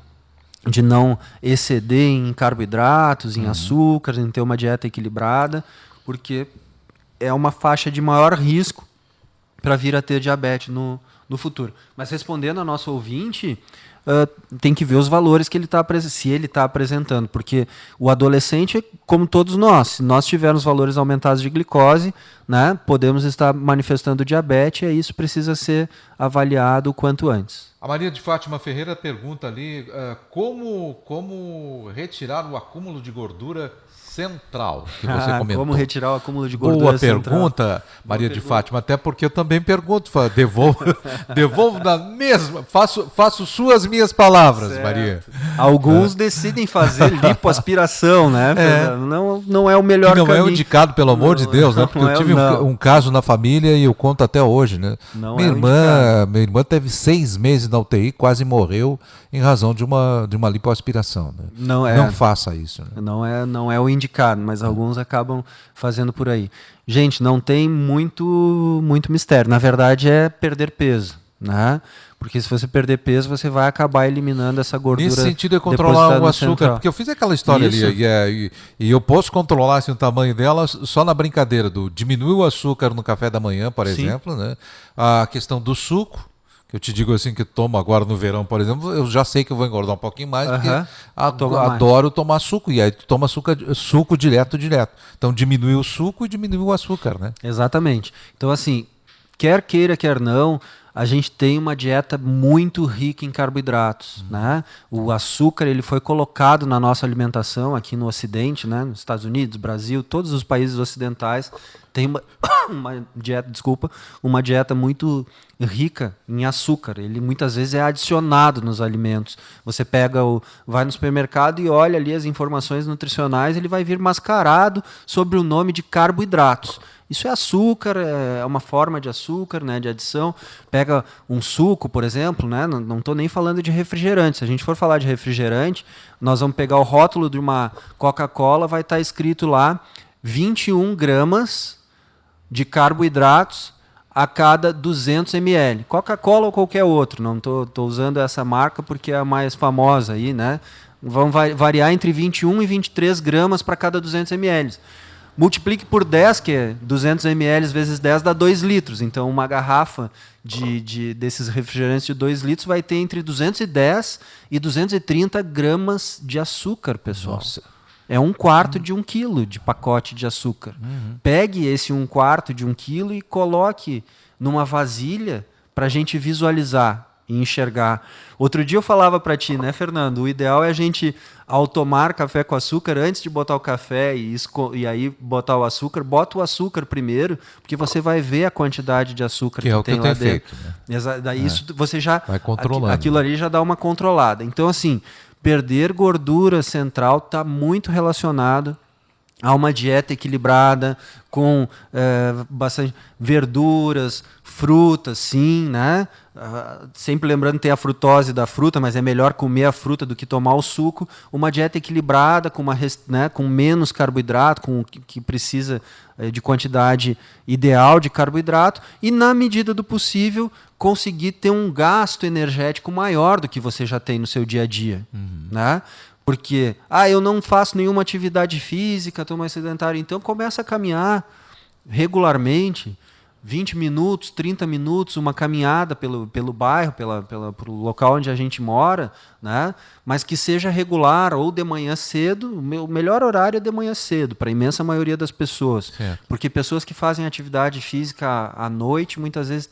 [SPEAKER 3] não exceder em carboidratos, em açúcares, em ter uma dieta equilibrada, porque é uma faixa de maior risco para vir a ter diabetes no no futuro. Mas respondendo a nosso ouvinte, tem que ver os valores que ele está se ele está apresentando, porque o adolescente, como todos nós, se nós tivermos valores aumentados de glicose, né, podemos estar manifestando diabetes, e isso precisa ser avaliado o quanto antes.
[SPEAKER 2] A Maria de Fátima Ferreira pergunta ali como retirar o acúmulo de gordura central, que você comentou.
[SPEAKER 3] Como retirar o acúmulo de gordura
[SPEAKER 2] Boa
[SPEAKER 3] central.
[SPEAKER 2] Pergunta, Maria de Fátima, até porque eu também pergunto, devolvo na mesma, faço suas minhas palavras, certo. Maria.
[SPEAKER 3] Alguns decidem fazer lipoaspiração, né? Não é o melhor caminho.
[SPEAKER 2] Não é o indicado, pelo amor de Deus, né? Porque eu tive um caso na família e eu conto até hoje, né? Minha irmã teve 6 meses na UTI, quase morreu em razão de uma lipoaspiração. Né? Não faça isso. Né?
[SPEAKER 3] Não é o indicado, mas alguns acabam fazendo por aí. Gente, não tem muito mistério. Na verdade, é perder peso, né? Porque se você perder peso, você vai acabar eliminando essa gordura.
[SPEAKER 2] Nesse sentido é controlar o açúcar,
[SPEAKER 3] central.
[SPEAKER 2] Porque eu fiz aquela história ali, e eu posso controlar assim, o tamanho dela só na brincadeira do diminuir o açúcar no café da manhã, por exemplo, né? A questão do suco, que eu te digo assim, que tomo agora no verão, por exemplo, eu já sei que eu vou engordar um pouquinho mais, porque adoro tomar suco, e aí tu toma suco direto. Então diminui o suco e diminui o açúcar, né?
[SPEAKER 3] Exatamente. Então assim, quer queira, quer não, a gente tem uma dieta muito rica em carboidratos, né? O açúcar, ele foi colocado na nossa alimentação aqui no Ocidente, né? Nos Estados Unidos, Brasil, todos os países ocidentais têm uma dieta muito rica em açúcar. Ele muitas vezes é adicionado nos alimentos. Você vai no supermercado e olha ali as informações nutricionais, ele vai vir mascarado sobre o nome de carboidratos. Isso é açúcar, é uma forma de açúcar, né, de adição. Pega um suco, por exemplo, né, não estou nem falando de refrigerante. Se a gente for falar de refrigerante, nós vamos pegar o rótulo de uma Coca-Cola, vai estar escrito lá 21 gramas de carboidratos a cada 200 ml. Coca-Cola ou qualquer outro, não estou usando essa marca porque é a mais famosa aí, né? Vão variar entre 21 e 23 gramas para cada 200 ml. Multiplique por 10, que é 200 ml vezes 10 dá 2 litros. Então, uma garrafa desses refrigerantes de 2 litros vai ter entre 210 e 230 gramas de açúcar, pessoal. Nossa. É 1/4 de 1 quilo de pacote de açúcar. Pegue esse 1/4 de 1 quilo e coloque numa vasilha para a gente visualizar e enxergar. Outro dia eu falava para ti, né, Fernando? O ideal é a gente, ao tomar café com açúcar, antes de botar o café e aí botar o açúcar, bota o açúcar primeiro, porque você vai ver a quantidade de açúcar que tem lá dentro. Feito, né? Daí isso você já vai controlando. Aquilo ali já dá uma controlada. Então, assim, perder gordura central está muito relacionado a uma dieta equilibrada, com bastante verduras, frutas, sim, né? Sempre lembrando que tem a frutose da fruta, mas é melhor comer a fruta do que tomar o suco. Uma dieta equilibrada, com menos carboidrato, com o que precisa de quantidade ideal de carboidrato, e, na medida do possível, conseguir ter um gasto energético maior do que você já tem no seu dia a dia. Né? Porque, eu não faço nenhuma atividade física, estou mais sedentário. Então, começa a caminhar regularmente, 20 minutos, 30 minutos, uma caminhada pelo bairro, pelo local onde a gente mora, né? Mas que seja regular ou de manhã cedo. O melhor horário é de manhã cedo, para a imensa maioria das pessoas. Certo. Porque pessoas que fazem atividade física à noite, muitas vezes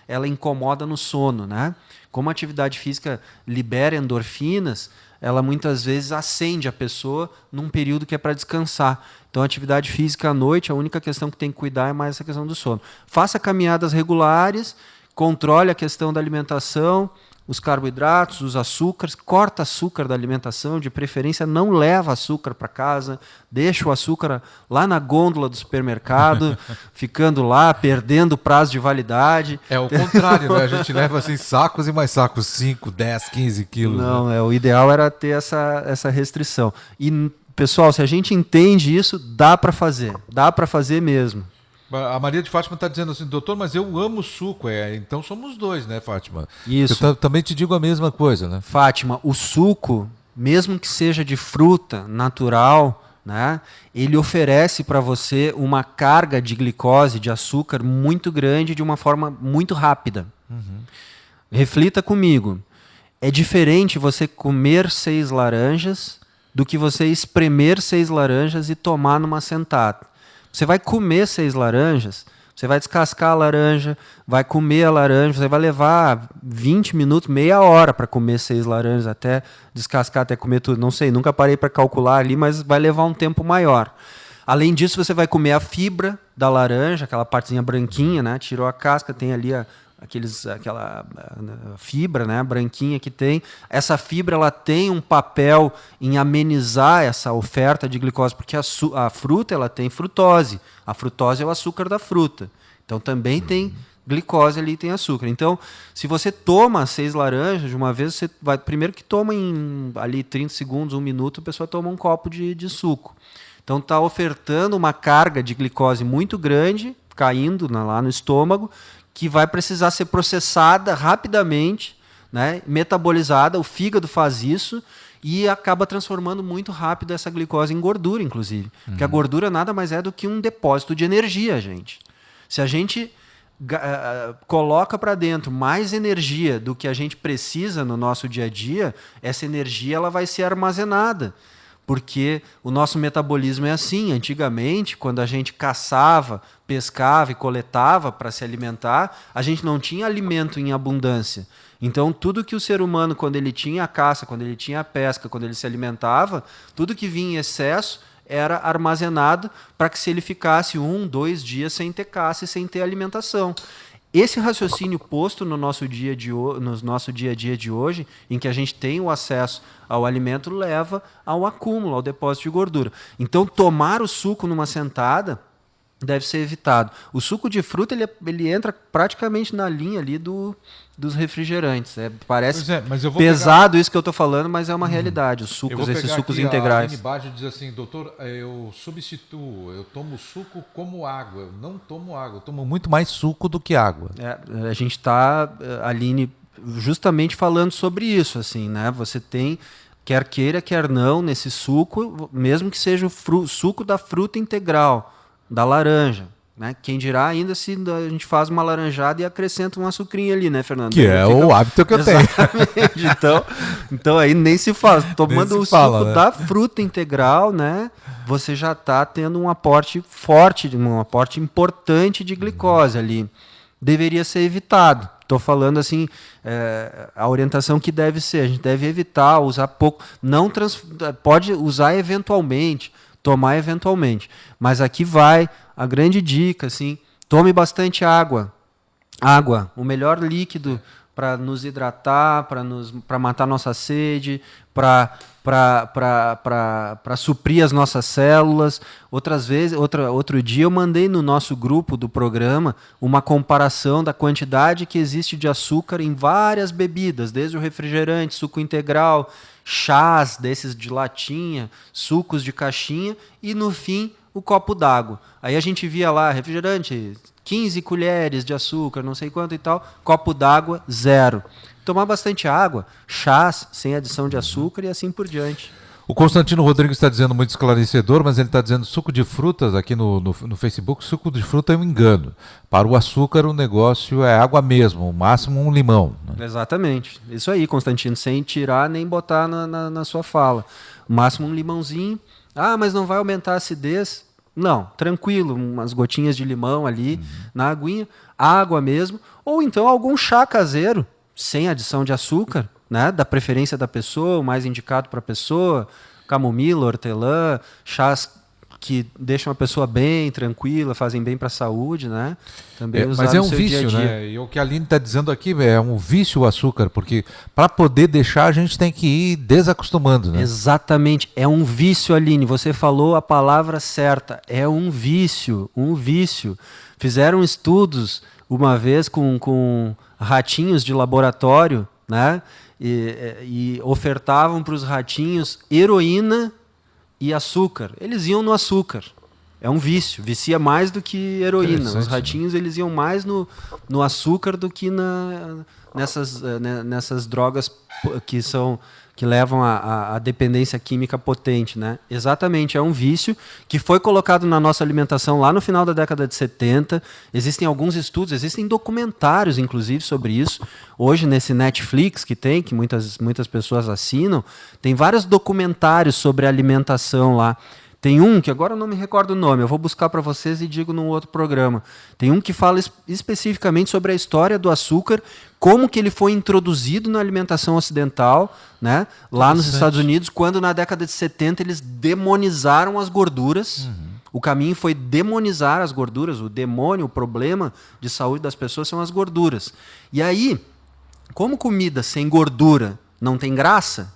[SPEAKER 3] ela incomoda no sono, né? Como a atividade física libera endorfinas, ela muitas vezes acende a pessoa num período que é para descansar. Então, a atividade física à noite, a única questão que tem que cuidar é mais essa questão do sono. Faça caminhadas regulares, controle a questão da alimentação, os carboidratos, os açúcares, corta açúcar da alimentação, de preferência não leva açúcar para casa, deixa o açúcar lá na gôndola do supermercado, ficando lá, perdendo o prazo de validade.
[SPEAKER 2] É o contrário, né? A gente leva assim sacos e mais sacos, 5, 10, 15 quilos.
[SPEAKER 3] Não, né? O ideal era ter essa restrição. E, pessoal, se a gente entende isso, dá para fazer mesmo.
[SPEAKER 2] A Maria de Fátima está dizendo assim, doutor, mas eu amo suco. Então somos dois, né, Fátima?
[SPEAKER 3] Isso.
[SPEAKER 2] Eu também te digo a mesma coisa, né?
[SPEAKER 3] Fátima, o suco, mesmo que seja de fruta natural, né, ele oferece para você uma carga de glicose, de açúcar muito grande de uma forma muito rápida. Reflita comigo. É diferente você comer 6 laranjas do que você espremer 6 laranjas e tomar numa sentada. Você vai comer 6 laranjas, você vai descascar a laranja, vai comer a laranja, você vai levar 20 minutos, meia hora para comer 6 laranjas, até descascar, até comer tudo. Não sei, nunca parei para calcular ali, mas vai levar um tempo maior. Além disso, você vai comer a fibra da laranja, aquela partezinha branquinha, né? Tirou a casca, tem ali aquela fibra, né, branquinha que tem. Essa fibra ela tem um papel em amenizar essa oferta de glicose, porque a fruta ela tem frutose. A frutose é o açúcar da fruta. Então também tem glicose ali, tem açúcar. Então, se você toma 6 laranjas de uma vez, você vai primeiro que toma em ali 30 segundos, 1 minuto, a pessoa toma um copo de suco. Então está ofertando uma carga de glicose muito grande, caindo lá no estômago, que vai precisar ser processada rapidamente, né, metabolizada, o fígado faz isso e acaba transformando muito rápido essa glicose em gordura, inclusive. Porque a gordura nada mais é do que um depósito de energia, gente. Se a gente coloca para dentro mais energia do que a gente precisa no nosso dia a dia, essa energia ela vai ser armazenada. Porque o nosso metabolismo é assim. Antigamente, quando a gente caçava, pescava e coletava para se alimentar, a gente não tinha alimento em abundância. Então, tudo que o ser humano, quando ele tinha a caça, quando ele tinha a pesca, quando ele se alimentava, tudo que vinha em excesso era armazenado para que se ele ficasse 1, 2 dias sem ter caça e sem ter alimentação. Esse raciocínio posto no nosso dia a dia de hoje, em que a gente tem o acesso ao alimento, leva ao acúmulo, ao depósito de gordura. Então, tomar o suco numa sentada deve ser evitado. O suco de fruta ele entra praticamente na linha ali dos refrigerantes. Parece
[SPEAKER 2] mas eu vou
[SPEAKER 3] pesado isso que eu estou falando, mas é uma realidade. Os sucos, esses sucos integrais.
[SPEAKER 2] Embaixo diz assim, doutor, eu substituo, eu tomo suco como água. Eu não tomo água, eu tomo muito mais suco do que água.
[SPEAKER 3] A gente está, Aline, justamente falando sobre isso, assim, né? Você tem, quer queira, quer não, nesse suco, mesmo que seja o suco da fruta integral, da laranja, né? Quem dirá ainda se a gente faz uma laranjada e acrescenta um açucrinho ali, né, Fernando?
[SPEAKER 2] Que é o hábito que eu tenho.
[SPEAKER 3] Então aí nem se faz. Tomando o suco da fruta integral, né? Você já está tendo um aporte forte, um aporte importante de glicose ali. Deveria ser evitado. Estou falando assim, a orientação que deve ser. A gente deve evitar, usar pouco. Pode usar eventualmente, tomar eventualmente. Mas aqui vai a grande dica, assim, tome bastante água. Água, o melhor líquido para nos hidratar, para matar nossa sede, para suprir as nossas células. Outro dia eu mandei no nosso grupo do programa uma comparação da quantidade que existe de açúcar em várias bebidas, desde o refrigerante, suco integral, chás desses de latinha, sucos de caixinha e, no fim, o copo d'água. Aí a gente via lá, refrigerante, 15 colheres de açúcar, não sei quanto e tal, copo d'água, 0. Tomar bastante água, chás sem adição de açúcar e assim por diante.
[SPEAKER 2] O Constantino Rodrigues está dizendo muito esclarecedor, mas ele está dizendo suco de frutas aqui no Facebook. Suco de fruta é um engano. Para o açúcar, o negócio é água mesmo, o máximo um limão. Né?
[SPEAKER 3] Exatamente. Isso aí, Constantino, sem tirar nem botar na sua fala. O máximo um limãozinho. Ah, mas não vai aumentar a acidez? Não, tranquilo, umas gotinhas de limão ali na aguinha, água mesmo, ou então algum chá caseiro, sem adição de açúcar, né, da preferência da pessoa, o mais indicado para a pessoa, camomila, hortelã, chás que deixam a pessoa bem, tranquila, fazem bem para a saúde, né? Também
[SPEAKER 2] mas é um vício, dia -dia. Né? E o que a Aline está dizendo aqui é um vício o açúcar, porque para poder deixar a gente tem que ir desacostumando, né?
[SPEAKER 3] Exatamente, é um vício, Aline, você falou a palavra certa, é um vício, um vício. Fizeram estudos uma vez com ratinhos de laboratório, né? E ofertavam para os ratinhos heroína e açúcar. Eles iam no açúcar. É um vício. Vicia mais do que heroína. Os ratinhos eles iam mais no açúcar do que nessas drogas que levam à dependência química potente, né? Exatamente, é um vício que foi colocado na nossa alimentação lá no final da década de 70. Existem alguns estudos, existem documentários, inclusive, sobre isso. Hoje, nesse Netflix que muitas pessoas assinam, tem vários documentários sobre alimentação lá. Tem um que agora eu não me recordo o nome, eu vou buscar para vocês e digo num outro programa. Tem um que fala especificamente sobre a história do açúcar, como que ele foi introduzido na alimentação ocidental, né? Lá nos Estados Unidos, quando na década de 70 eles demonizaram as gorduras. O caminho foi demonizar as gorduras, o demônio, o problema de saúde das pessoas são as gorduras. E aí, como comida sem gordura não tem graça,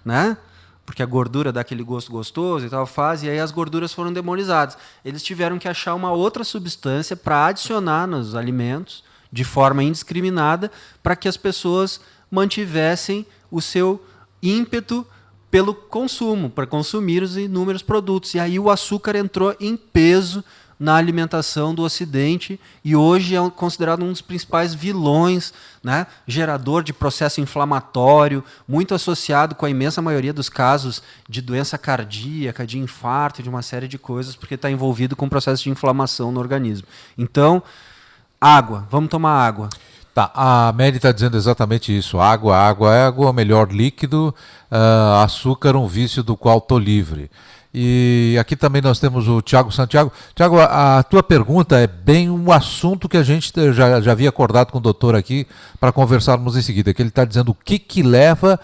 [SPEAKER 3] né? Porque a gordura dá aquele gosto gostoso e tal, e aí as gorduras foram demonizadas. Eles tiveram que achar uma outra substância para adicionar nos alimentos de forma indiscriminada para que as pessoas mantivessem o seu ímpeto pelo consumo, para consumir os inúmeros produtos. E aí o açúcar entrou em peso na alimentação do Ocidente e hoje é considerado um dos principais vilões, né? Gerador de processo inflamatório, muito associado com a imensa maioria dos casos de doença cardíaca, de infarto, de uma série de coisas, porque está envolvido com processo de inflamação no organismo. Então, água, vamos tomar água.
[SPEAKER 2] Tá, a Mary está dizendo exatamente isso. Água é o melhor líquido, açúcar um vício do qual estou livre. E aqui também nós temos o Tiago Santiago. Tiago, a tua pergunta é bem um assunto que a gente já havia acordado com o doutor aqui para conversarmos em seguida, que ele está dizendo o que leva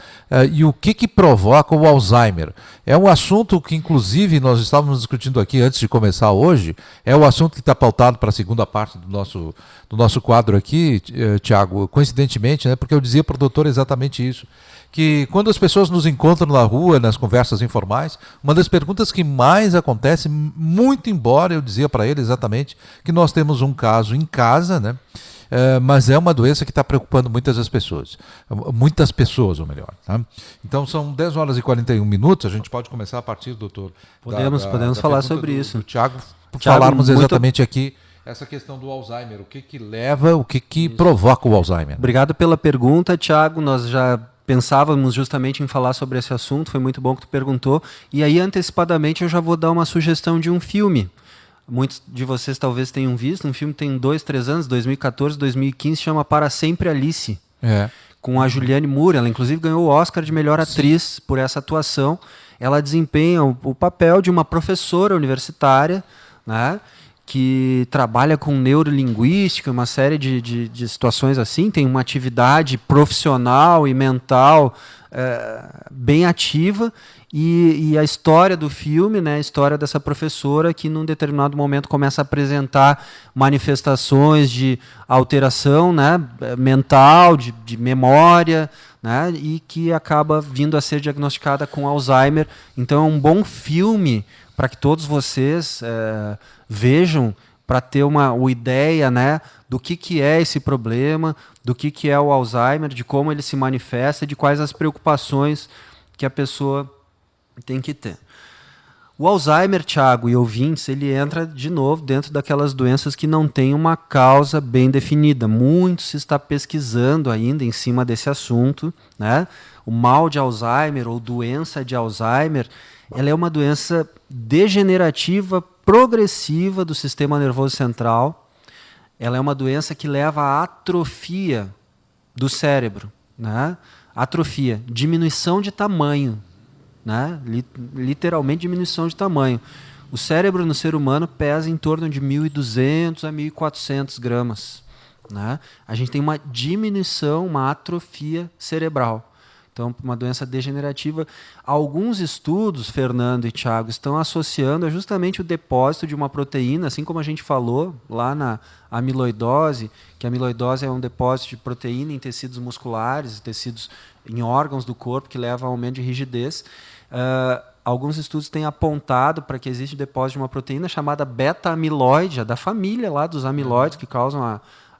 [SPEAKER 2] e o que provoca o Alzheimer. É um assunto que, inclusive, nós estávamos discutindo aqui antes de começar hoje, é o assunto que está pautado para a segunda parte do nosso quadro aqui, Tiago, coincidentemente, né, porque eu dizia para o doutor exatamente isso, que quando as pessoas nos encontram na rua, nas conversas informais, uma das perguntas que mais acontece, muito embora eu dizia para ele exatamente que nós temos um caso em casa, né? Mas é uma doença que está preocupando muitas pessoas, ou melhor. Tá? Então são 10 horas e 41 minutos, a gente pode começar a partir, doutor?
[SPEAKER 3] Podemos falar sobre isso.
[SPEAKER 2] Do Tiago, falarmos exatamente aqui essa questão do Alzheimer, o que leva, o que provoca o Alzheimer.
[SPEAKER 3] Obrigado pela pergunta, Tiago, nós já pensávamos justamente em falar sobre esse assunto, foi muito bom que tu perguntou. E aí, antecipadamente, eu já vou dar uma sugestão de um filme. Muitos de vocês talvez tenham visto, um filme que tem 2, 3 anos, 2014, 2015, chama Para Sempre Alice, com a Julianne Moore. Ela, inclusive, ganhou o Oscar de melhor atriz por essa atuação. Ela desempenha o papel de uma professora universitária, né, que trabalha com neurolinguística, uma série de situações assim, tem uma atividade profissional e mental bem ativa, e a história do filme, né, a história dessa professora que num determinado momento começa a apresentar manifestações de alteração, né, mental, de memória, né, e que acaba vindo a ser diagnosticada com Alzheimer. Então é um bom filme para que todos vocês vejam, para ter uma ideia, né, do que é esse problema, do que é o Alzheimer, de como ele se manifesta, de quais as preocupações que a pessoa tem que ter. O Alzheimer, Tiago e ouvintes, ele entra de novo dentro daquelas doenças que não tem uma causa bem definida. Muito se está pesquisando ainda em cima desse assunto, né? O mal de Alzheimer ou doença de Alzheimer, ela é uma doença degenerativa progressiva do sistema nervoso central. Ela é uma doença que leva à atrofia do cérebro, né? Atrofia, diminuição de tamanho, né? Literalmente diminuição de tamanho. O cérebro no ser humano pesa em torno de 1.200 a 1.400 gramas, né? A gente tem uma diminuição, uma atrofia cerebral. Então, uma doença degenerativa. Alguns estudos, Fernando e Thiago, estão associando justamente o depósito de uma proteína, assim como a gente falou lá na amiloidose, que a amiloidose é um depósito de proteína em tecidos musculares, tecidos em órgãos do corpo, que leva a aumento de rigidez. Alguns estudos têm apontado para que existe o depósito de uma proteína chamada beta-amiloide, da família lá dos amiloides que causam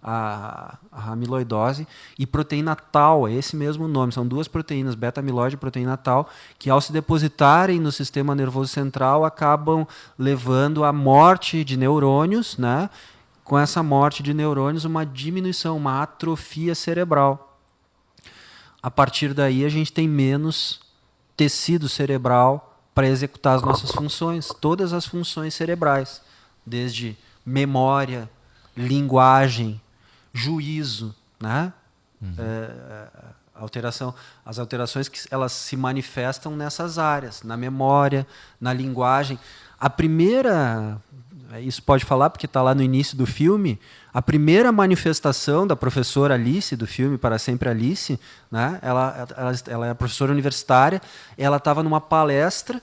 [SPEAKER 3] a amiloidose, e proteína tau, é esse mesmo nome, são duas proteínas, beta-amiloide e proteína tau, que ao se depositarem no sistema nervoso central acabam levando à morte de neurônios, né? Com essa morte de neurônios, uma diminuição, uma atrofia cerebral. a partir daí a gente tem menos tecido cerebral para executar as nossas funções, todas as funções cerebrais, desde memória, linguagem, juízo, né? As alterações que elas se manifestam nessas áreas, na memória, na linguagem. A primeira, isso pode falar porque está lá no início do filme, a primeira manifestação da professora Alice, do filme Para Sempre Alice, né? Ela é professora universitária, ela estava numa palestra,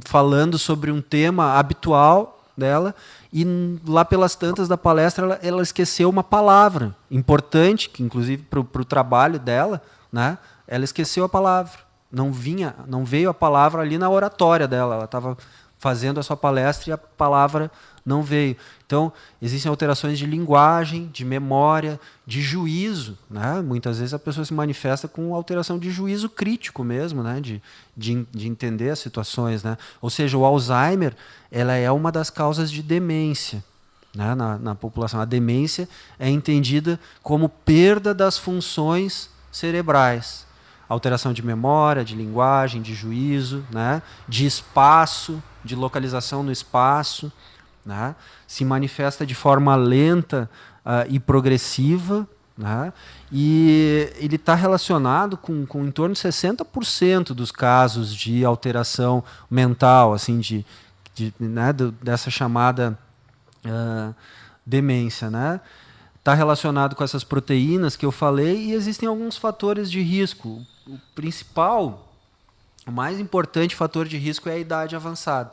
[SPEAKER 3] falando sobre um tema habitual dela, e lá pelas tantas da palestra ela esqueceu uma palavra importante, que inclusive para o trabalho dela, né? Ela esqueceu a palavra, não veio a palavra ali na oratória dela, ela estava fazendo a sua palestra e a palavra não veio. Então, existem alterações de linguagem, de memória, de juízo, né? Muitas vezes a pessoa se manifesta com alteração de juízo crítico mesmo, né? de entender as situações, né? Ou seja, o Alzheimer, ela é uma das causas de demência, né? na população. A demência é entendida como perda das funções cerebrais. Alteração de memória, de linguagem, de juízo, né? De espaço, de localização no espaço, né? Se manifesta de forma lenta e progressiva, né? E ele está relacionado com em torno de 60% dos casos de alteração mental, assim, né? Dessa chamada demência, né? Está relacionado com essas proteínas que eu falei, e existem alguns fatores de risco. O principal, o mais importante fator de risco é a idade avançada.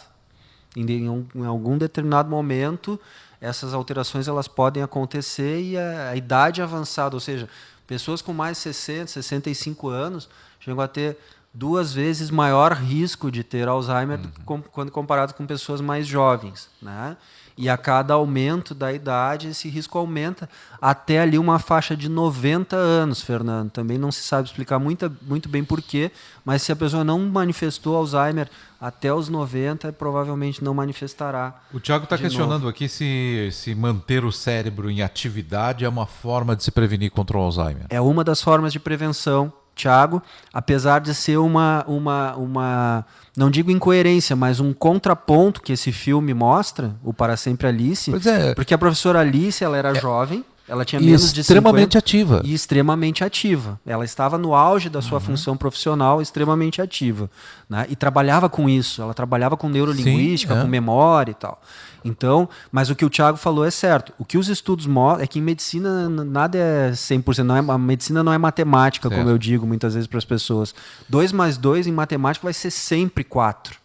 [SPEAKER 3] Em algum determinado momento, essas alterações elas podem acontecer, e a idade avançada, ou seja, pessoas com mais de 60, 65 anos, chegam a ter 2 vezes maior risco de ter Alzheimer quando comparado com pessoas mais jovens, né? E a cada aumento da idade, esse risco aumenta até ali uma faixa de 90 anos, Fernando. Também não se sabe explicar muito bem por quê, mas se a pessoa não manifestou Alzheimer até os 90, provavelmente não manifestará.
[SPEAKER 2] O Tiago está questionando aqui se manter o cérebro em atividade é uma forma de se prevenir contra o Alzheimer.
[SPEAKER 3] É uma das formas de prevenção, Tiago, apesar de ser uma não digo incoerência, mas um contraponto que esse filme mostra, o Para Sempre Alice, porque a professora Alice, ela era jovem, ela tinha menos de 50
[SPEAKER 2] extremamente ativa.
[SPEAKER 3] E extremamente ativa. Ela estava no auge da sua função profissional, extremamente ativa, né? E trabalhava com isso, ela trabalhava com neurolinguística, com memória e tal. Então, mas o que o Tiago falou é certo. O que os estudos mostram é que em medicina nada é 100%. A medicina não é matemática, como eu digo muitas vezes para as pessoas. 2 mais 2 em matemática vai ser sempre 4.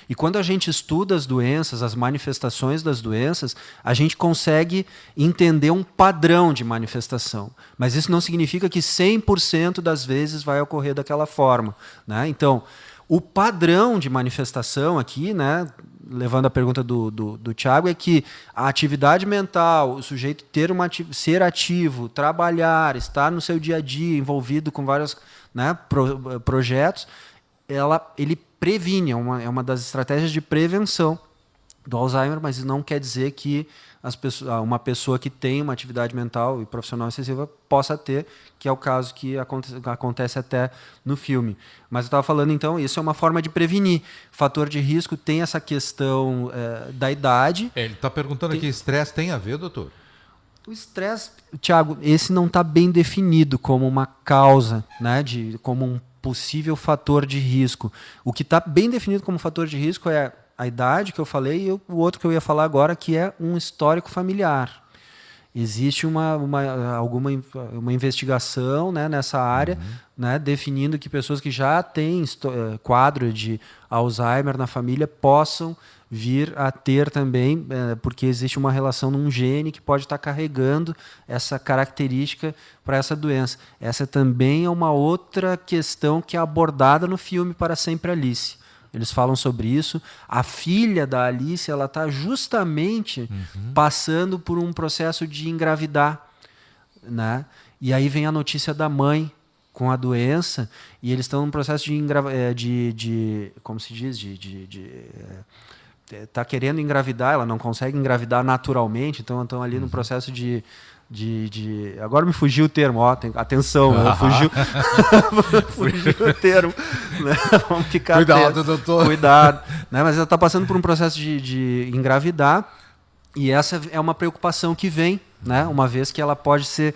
[SPEAKER 3] E quando a gente estuda as doenças, as manifestações das doenças, a gente consegue entender um padrão de manifestação. Mas isso não significa que 100% das vezes vai ocorrer daquela forma, né? Então, o padrão de manifestação aqui, né, levando a pergunta do Tiago, é que a atividade mental, o sujeito ser ativo, trabalhar, estar no seu dia a dia envolvido com vários, né, projetos, ele previne, é uma das estratégias de prevenção do Alzheimer, mas isso não quer dizer que uma pessoa que tem uma atividade mental e profissional excessiva possa ter, que é o caso que acontece até no filme. Mas eu estava falando, então, isso é uma forma de prevenir. Fator de risco tem essa questão da idade.
[SPEAKER 2] Ele está perguntando aqui, estresse tem a ver, doutor?
[SPEAKER 3] O estresse, Tiago, esse não está bem definido como uma causa, né, como um possível fator de risco. O que está bem definido como fator de risco é a idade que eu falei, e o outro que eu ia falar agora, que é um histórico familiar. Existe uma investigação, né, nessa área, né, definindo que pessoas que já têm quadro de Alzheimer na família possam vir a ter também, porque existe uma relação num gene que pode estar carregando essa característica para essa doença. Essa também é uma outra questão que é abordada no filme Para Sempre Alice. Eles falam sobre isso. A filha da Alice, ela está justamente passando por um processo de engravidar, né? E aí vem a notícia da mãe com a doença, e eles estão num processo de como se diz, está querendo engravidar, ela não consegue engravidar naturalmente, então estão ali no processo de Agora me fugiu o termo, ó, atenção, fugiu o termo, né? Vamos ficar
[SPEAKER 2] cuidado,
[SPEAKER 3] atentos.
[SPEAKER 2] doutor.
[SPEAKER 3] Cuidado, né? Mas ela está passando por um processo de engravidar, e essa é uma preocupação que vem, né? Uma vez que ela pode ser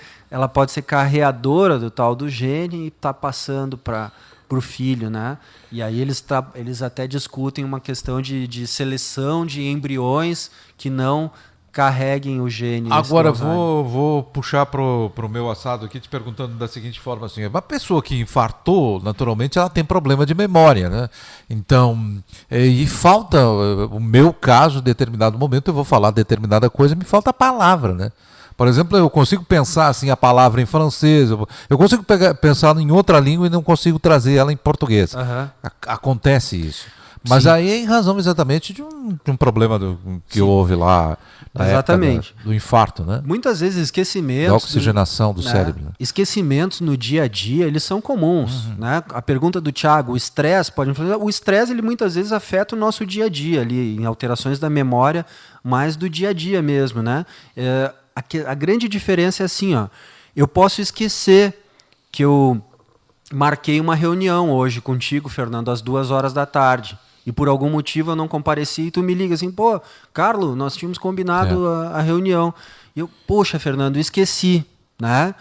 [SPEAKER 3] carreadora do tal do gene e está passando para o filho, né? E aí eles até discutem uma questão de seleção de embriões que não carreguem o gene.
[SPEAKER 2] Agora vou puxar pro meu assado aqui te perguntando da seguinte forma assim, uma pessoa que infartou, naturalmente ela tem problema de memória, né? Então, e falta, o meu caso, em determinado momento eu vou falar determinada coisa, me falta a palavra, né? Por exemplo, eu consigo pensar assim a palavra em francês, eu consigo pensar em outra língua e não consigo trazer ela em português.
[SPEAKER 3] Uhum.
[SPEAKER 2] Acontece isso. Mas aí é em razão exatamente de um problema que houve lá na
[SPEAKER 3] exatamente
[SPEAKER 2] época do infarto, né?
[SPEAKER 3] Muitas vezes esquecimentos...
[SPEAKER 2] Da oxigenação do cérebro. Né?
[SPEAKER 3] Esquecimentos no dia a dia, eles são comuns. Né? A pergunta do Thiago, o estresse pode influenciar. O estresse, ele muitas vezes afeta o nosso dia a dia, ali, em alterações da memória, mais do dia a dia mesmo. Né? A grande diferença é assim, ó, eu posso esquecer que eu marquei uma reunião hoje contigo, Fernando, às 2h e por algum motivo eu não compareci e tu me liga assim, pô, Carlos, nós tínhamos combinado a reunião. E eu, poxa, Fernando, esqueci, né?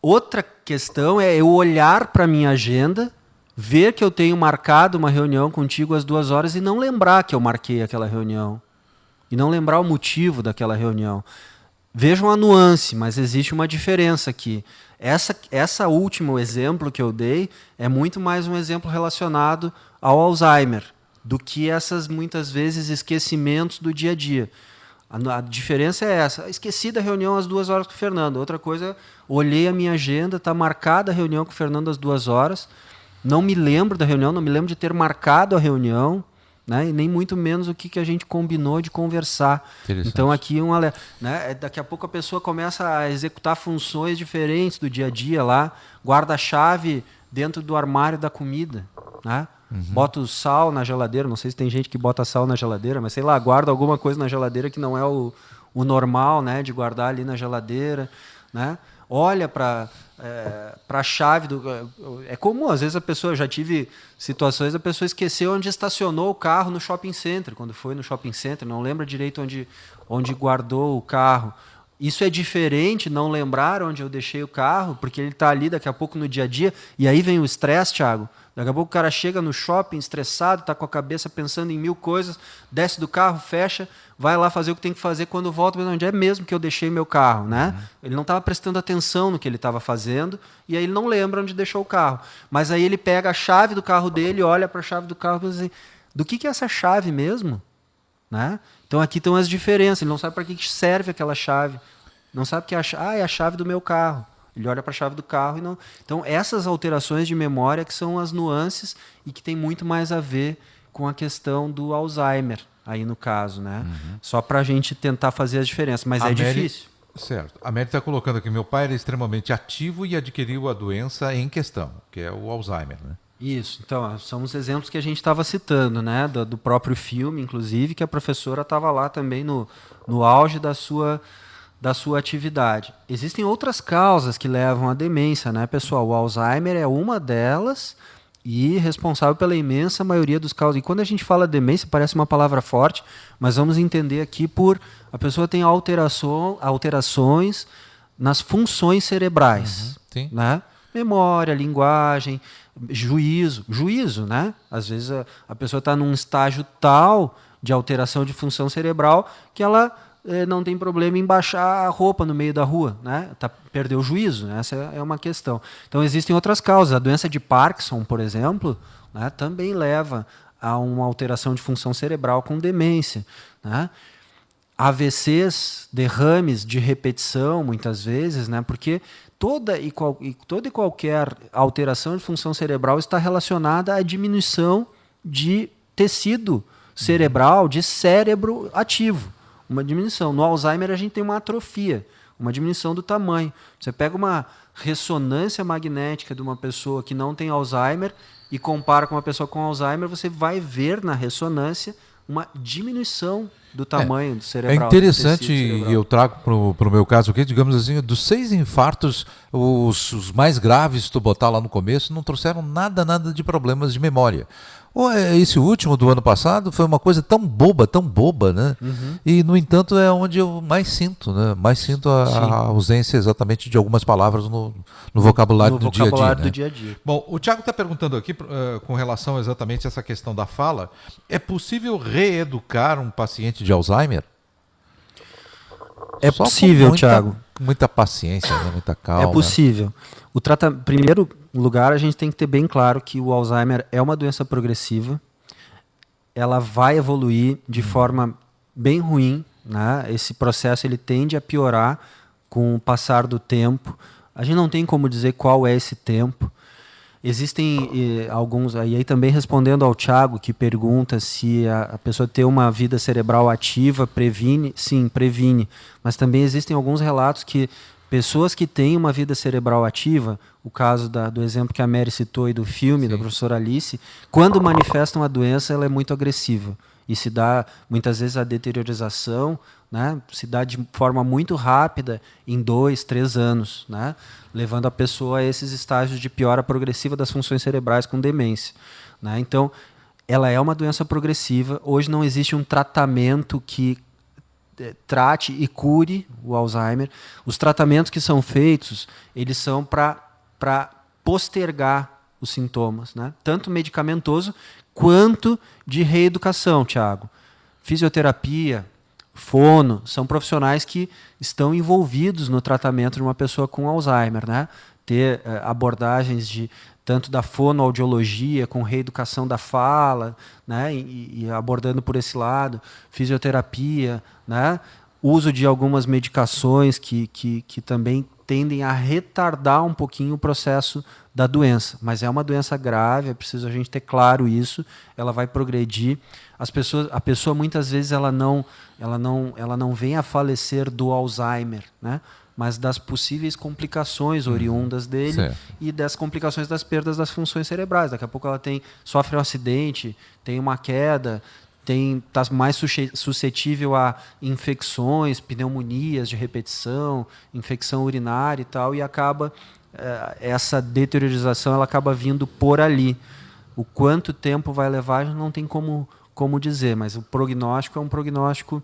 [SPEAKER 3] Outra questão é eu olhar para minha agenda, ver que eu tenho marcado uma reunião contigo às 2h e não lembrar que eu marquei aquela reunião. E não lembrar o motivo daquela reunião. Vejam a nuance, mas existe uma diferença aqui. Essa último exemplo que eu dei é muito mais um exemplo relacionado ao Alzheimer do que essas, muitas vezes, esquecimentos do dia a dia. A diferença é essa. Esqueci da reunião às 2h com o Fernando. Outra coisa, olhei a minha agenda, está marcada a reunião com o Fernando às 2h, não me lembro da reunião, não me lembro de ter marcado a reunião, né? E nem muito menos o que a gente combinou de conversar. Então aqui um alerta, né? Daqui a pouco a pessoa começa a executar funções diferentes do dia a dia lá, guarda a chave dentro do armário da comida, né? Bota o sal na geladeira, não sei se tem gente que bota sal na geladeira, mas sei lá, guarda alguma coisa na geladeira que não é o normal, né, de guardar ali na geladeira, né? Olha para a chave do... É comum, às vezes a pessoa, já tive situações, a pessoa esqueceu onde estacionou o carro no shopping center, quando foi no shopping center, não lembra direito onde guardou o carro. Isso é diferente, não lembrar onde eu deixei o carro, porque ele está ali daqui a pouco no dia a dia, e aí vem o estresse, Thiago. Daqui a pouco o cara chega no shopping estressado, está com a cabeça pensando em 1000 coisas, desce do carro, fecha, vai lá fazer o que tem que fazer, quando volta, mas onde é mesmo que eu deixei meu carro, né? Ele não estava prestando atenção no que ele estava fazendo, e aí ele não lembra onde deixou o carro. Mas aí ele pega a chave do carro dele, olha para a chave do carro e diz assim, do que é essa chave mesmo? Né? Então aqui estão as diferenças, ele não sabe para que serve aquela chave, não sabe que é a chave do meu carro. Ele olha para a chave do carro e não... Então, essas alterações de memória que são as nuances e que tem muito mais a ver com a questão do Alzheimer, aí no caso, né? Só para a gente tentar fazer as diferenças, mas difícil.
[SPEAKER 2] Certo. A Mary está colocando aqui, meu pai era extremamente ativo e adquiriu a doença em questão, que é o Alzheimer, né?
[SPEAKER 3] Isso. Então, são os exemplos que a gente estava citando, né? Do próprio filme, inclusive, que a professora estava lá também no auge da sua atividade. Existem outras causas que levam à demência, né, pessoal? O Alzheimer é uma delas e responsável pela imensa maioria dos casos. E quando a gente fala demência, parece uma palavra forte, mas vamos entender aqui a pessoa tem alterações nas funções cerebrais, né? Memória, linguagem, juízo, né? Às vezes a pessoa está num estágio tal de alteração de função cerebral que ela não tem problema em baixar a roupa no meio da rua, né? Perdeu o juízo, né? Essa é uma questão. Então, existem outras causas. A doença de Parkinson, por exemplo, né, também leva a uma alteração de função cerebral com demência, né? AVCs, derrames de repetição, muitas vezes, né? Porque toda e qualquer alteração de função cerebral está relacionada à diminuição de tecido cerebral, de cérebro ativo. Uma diminuição. No Alzheimer a gente tem uma atrofia, uma diminuição do tamanho. Você pega uma ressonância magnética de uma pessoa que não tem Alzheimer e compara com uma pessoa com Alzheimer, você vai ver na ressonância uma diminuição do tamanho do cerebral.
[SPEAKER 2] É interessante, e eu trago para o meu caso aqui, digamos assim, dos 6 infartos, os mais graves, se tu botar lá no começo, não trouxeram nada de problemas de memória. Esse último do ano passado foi uma coisa tão boba, né? E, no entanto, é onde eu mais sinto, né? Mais sinto a ausência exatamente de algumas palavras no vocabulário do dia a dia.
[SPEAKER 3] Do dia a dia.
[SPEAKER 2] Bom, o Thiago está perguntando aqui com relação exatamente a essa questão da fala. É possível reeducar um paciente de Alzheimer?
[SPEAKER 3] É possível, Thiago.
[SPEAKER 2] Muita paciência, né? Muita calma.
[SPEAKER 3] É possível. Primeiro lugar, a gente tem que ter bem claro que o Alzheimer é uma doença progressiva. Ela vai evoluir de forma bem ruim, né? Esse processo ele tende a piorar com o passar do tempo. A gente não tem como dizer qual é esse tempo. Existem alguns... Aí também respondendo ao Thiago, que pergunta se a pessoa ter uma vida cerebral ativa previne. Sim, previne. Mas também existem alguns relatos que pessoas que têm uma vida cerebral ativa, o caso do exemplo que a Mary citou e do filme, da professora Alice, quando manifestam a doença, ela é muito agressiva. E se dá, muitas vezes, a deteriorização, né, se dá de forma muito rápida, em 2, 3 anos, né, levando a pessoa a esses estágios de piora progressiva das funções cerebrais com demência. Né? Então, ela é uma doença progressiva. Hoje não existe um tratamento que trate e cure o Alzheimer. Os tratamentos que são feitos, eles são para postergar os sintomas, né? Tanto medicamentoso quanto de reeducação, Thiago. Fisioterapia, fono, são profissionais que estão envolvidos no tratamento de uma pessoa com Alzheimer, né? Ter abordagens tanto da fonoaudiologia, com reeducação da fala, né? E abordando por esse lado, fisioterapia, né? Uso de algumas medicações que também tendem a retardar um pouquinho o processo da doença. Mas é uma doença grave, é preciso a gente ter claro isso, ela vai progredir. A pessoa muitas vezes ela não vem a falecer do Alzheimer, né? Mas das possíveis complicações oriundas dele e das complicações das perdas das funções cerebrais. Daqui a pouco ela sofre um acidente, tem uma queda, está mais suscetível a infecções, pneumonias de repetição, infecção urinária e tal, e acaba essa deteriorização ela acaba vindo por ali. O quanto tempo vai levar não tem como dizer, mas o prognóstico é um prognóstico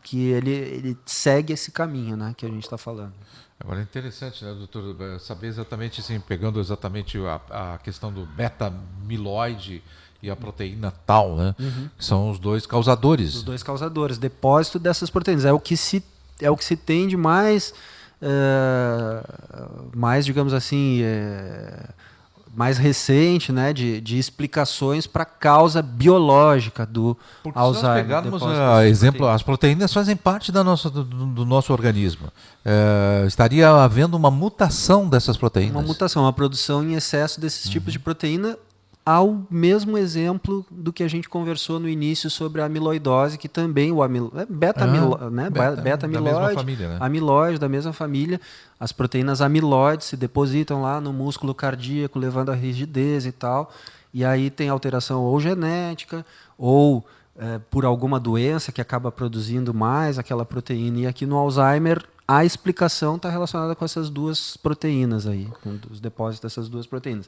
[SPEAKER 3] que ele segue esse caminho, né, que a gente está falando.
[SPEAKER 2] Agora é interessante, né, doutor, saber exatamente, assim, pegando exatamente a questão do beta-amiloide e a proteína tal, né, que são os dois causadores.
[SPEAKER 3] Os dois causadores, depósito dessas proteínas. É o que se tem de mais, digamos assim, mais recente, né, de explicações para a causa biológica do Alzheimer.
[SPEAKER 2] Se nós pegarmos exemplo, as proteínas fazem parte do nosso organismo. Estaria havendo uma mutação dessas proteínas.
[SPEAKER 3] Uma mutação, uma produção em excesso desses tipos de proteína, ao mesmo exemplo do que a gente conversou no início sobre a amiloidose, que também beta-amiloide,
[SPEAKER 2] né?
[SPEAKER 3] amiloide da mesma família, as proteínas amiloides se depositam lá no músculo cardíaco, levando a rigidez e tal, e aí tem alteração ou genética, ou por alguma doença que acaba produzindo mais aquela proteína, e aqui no Alzheimer a explicação está relacionada com essas duas proteínas aí, com os depósitos dessas duas proteínas.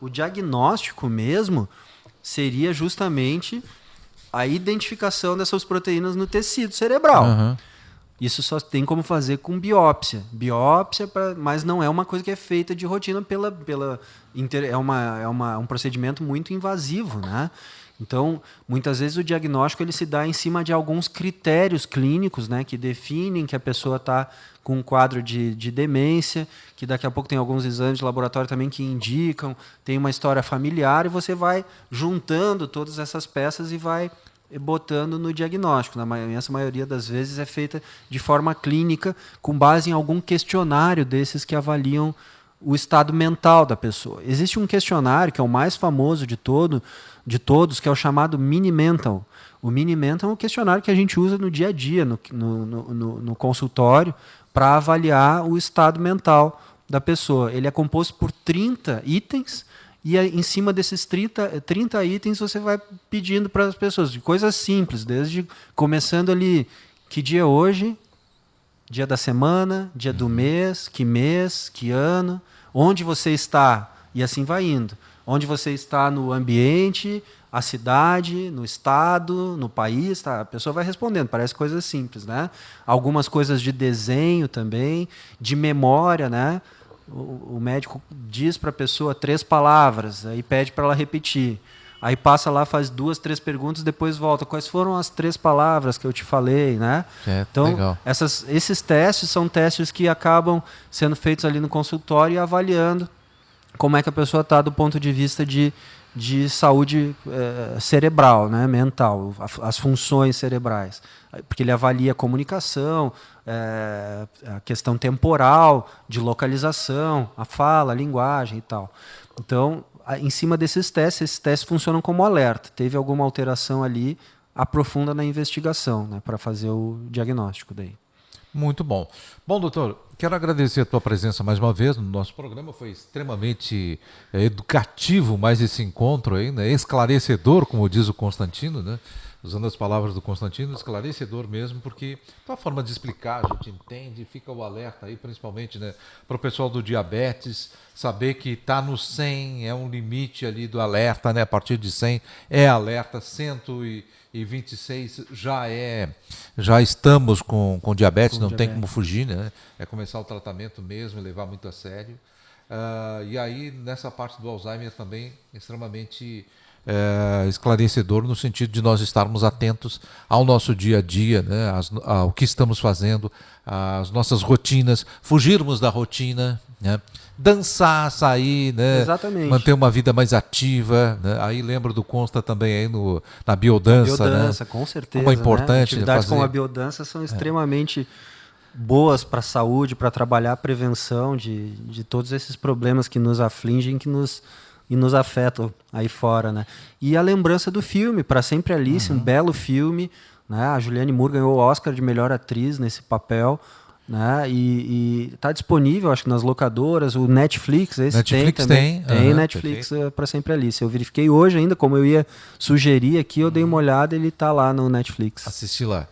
[SPEAKER 3] O diagnóstico mesmo seria justamente a identificação dessas proteínas no tecido cerebral. Isso só tem como fazer com biópsia. Mas não é uma coisa que é feita de rotina um procedimento muito invasivo, né? Então, muitas vezes o diagnóstico ele se dá em cima de alguns critérios clínicos, né, que definem que a pessoa está com um quadro de demência, que daqui a pouco tem alguns exames de laboratório também que indicam, tem uma história familiar, e você vai juntando todas essas peças e vai botando no diagnóstico. Na imensa maioria das vezes é feita de forma clínica, com base em algum questionário desses que avaliam o estado mental da pessoa. Existe um questionário que é o mais famoso de todos, que é o chamado Mini-Mental. O Mini-Mental é um questionário que a gente usa no dia a dia, no consultório, para avaliar o estado mental da pessoa. Ele é composto por 30 itens E aí, em cima desses 30 itens você vai pedindo para as pessoas, de coisas simples, desde começando ali, que dia é hoje, dia da semana, dia do mês, que ano, onde você está, e assim vai indo. Onde você está no ambiente, a cidade, no estado, no país, tá? A pessoa vai respondendo, parece coisas simples, né? Algumas coisas de desenho também, de memória, né? O médico diz para a pessoa 3 palavras, aí pede para ela repetir. Aí passa lá, faz 2, 3 perguntas, depois volta. Quais foram as 3 palavras que eu te falei, né? Então,
[SPEAKER 2] legal.
[SPEAKER 3] Esses testes são testes que acabam sendo feitos ali no consultório e avaliando como é que a pessoa está do ponto de vista de saúde cerebral, né? Mental, as funções cerebrais. Porque ele avalia a comunicação, a questão temporal, de localização, a fala, a linguagem e tal. Então, em cima desses testes, esses testes funcionam como alerta. Teve alguma alteração ali, aprofunda na investigação, né, para fazer o diagnóstico daí.
[SPEAKER 2] Muito bom. Bom, doutor, quero agradecer a tua presença mais uma vez no nosso programa. Foi extremamente educativo mais esse encontro aí, né? Esclarecedor, como diz o Constantino, né? Usando as palavras do Constantino, esclarecedor mesmo, porque é uma forma de explicar, a gente entende, fica o alerta aí, principalmente, né, para o pessoal do diabetes, saber que está no 100, é um limite ali do alerta, né? A partir de 100 é alerta, 126 já estamos com diabetes, não tem como fugir, né? É começar o tratamento mesmo e levar muito a sério. E aí, nessa parte do Alzheimer também, extremamente esclarecedor no sentido de nós estarmos atentos ao nosso dia a dia, né? Ao que estamos fazendo, às nossas rotinas, fugirmos da rotina, né? Dançar, sair, né?
[SPEAKER 3] Exatamente.
[SPEAKER 2] Manter uma vida mais ativa, né? Aí lembro do Consta também aí na biodança,
[SPEAKER 3] Biodança,
[SPEAKER 2] né?
[SPEAKER 3] com certeza.
[SPEAKER 2] Como é importante,
[SPEAKER 3] né? Atividades
[SPEAKER 2] fazer...
[SPEAKER 3] como a biodança são extremamente boas para a saúde, para trabalhar a prevenção de todos esses problemas que nos afligem, que nos afetam aí fora, né? E a lembrança do filme, Para Sempre Alice, um belo filme, né? A Julianne Moore ganhou o Oscar de melhor atriz nesse papel, né? E está disponível, acho que nas locadoras, o Netflix,
[SPEAKER 2] Netflix
[SPEAKER 3] tem Netflix Para Sempre Alice. Eu verifiquei hoje ainda, como eu ia sugerir aqui, eu dei uma olhada, ele está lá no Netflix.
[SPEAKER 2] Assisti lá.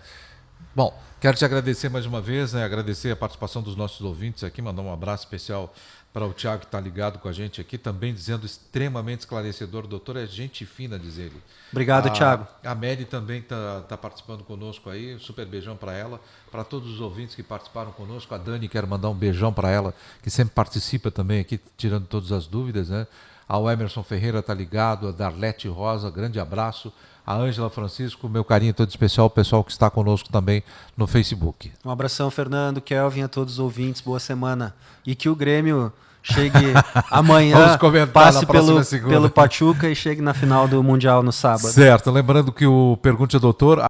[SPEAKER 2] Bom, quero te agradecer mais uma vez, né? Agradecer a participação dos nossos ouvintes aqui, mandar um abraço especial para o Thiago que está ligado com a gente aqui, também dizendo extremamente esclarecedor. Doutor, é gente fina, diz ele.
[SPEAKER 3] Obrigado, Thiago.
[SPEAKER 2] A Mary também está participando conosco aí, super beijão para ela, para todos os ouvintes que participaram conosco. A Dani, quero mandar um beijão para ela, que sempre participa também aqui, tirando todas as dúvidas, né? Ao Emerson Ferreira está ligado, a Darlete Rosa, grande abraço. A Ângela Francisco, meu carinho todo especial, o pessoal que está conosco também no Facebook.
[SPEAKER 3] Um abração, Fernando, Kelvin, a todos os ouvintes, boa semana. E que o Grêmio chegue amanhã, passe pelo Pachuca e chegue na final do Mundial no sábado.
[SPEAKER 2] Certo, lembrando que o Pergunte ao Doutor...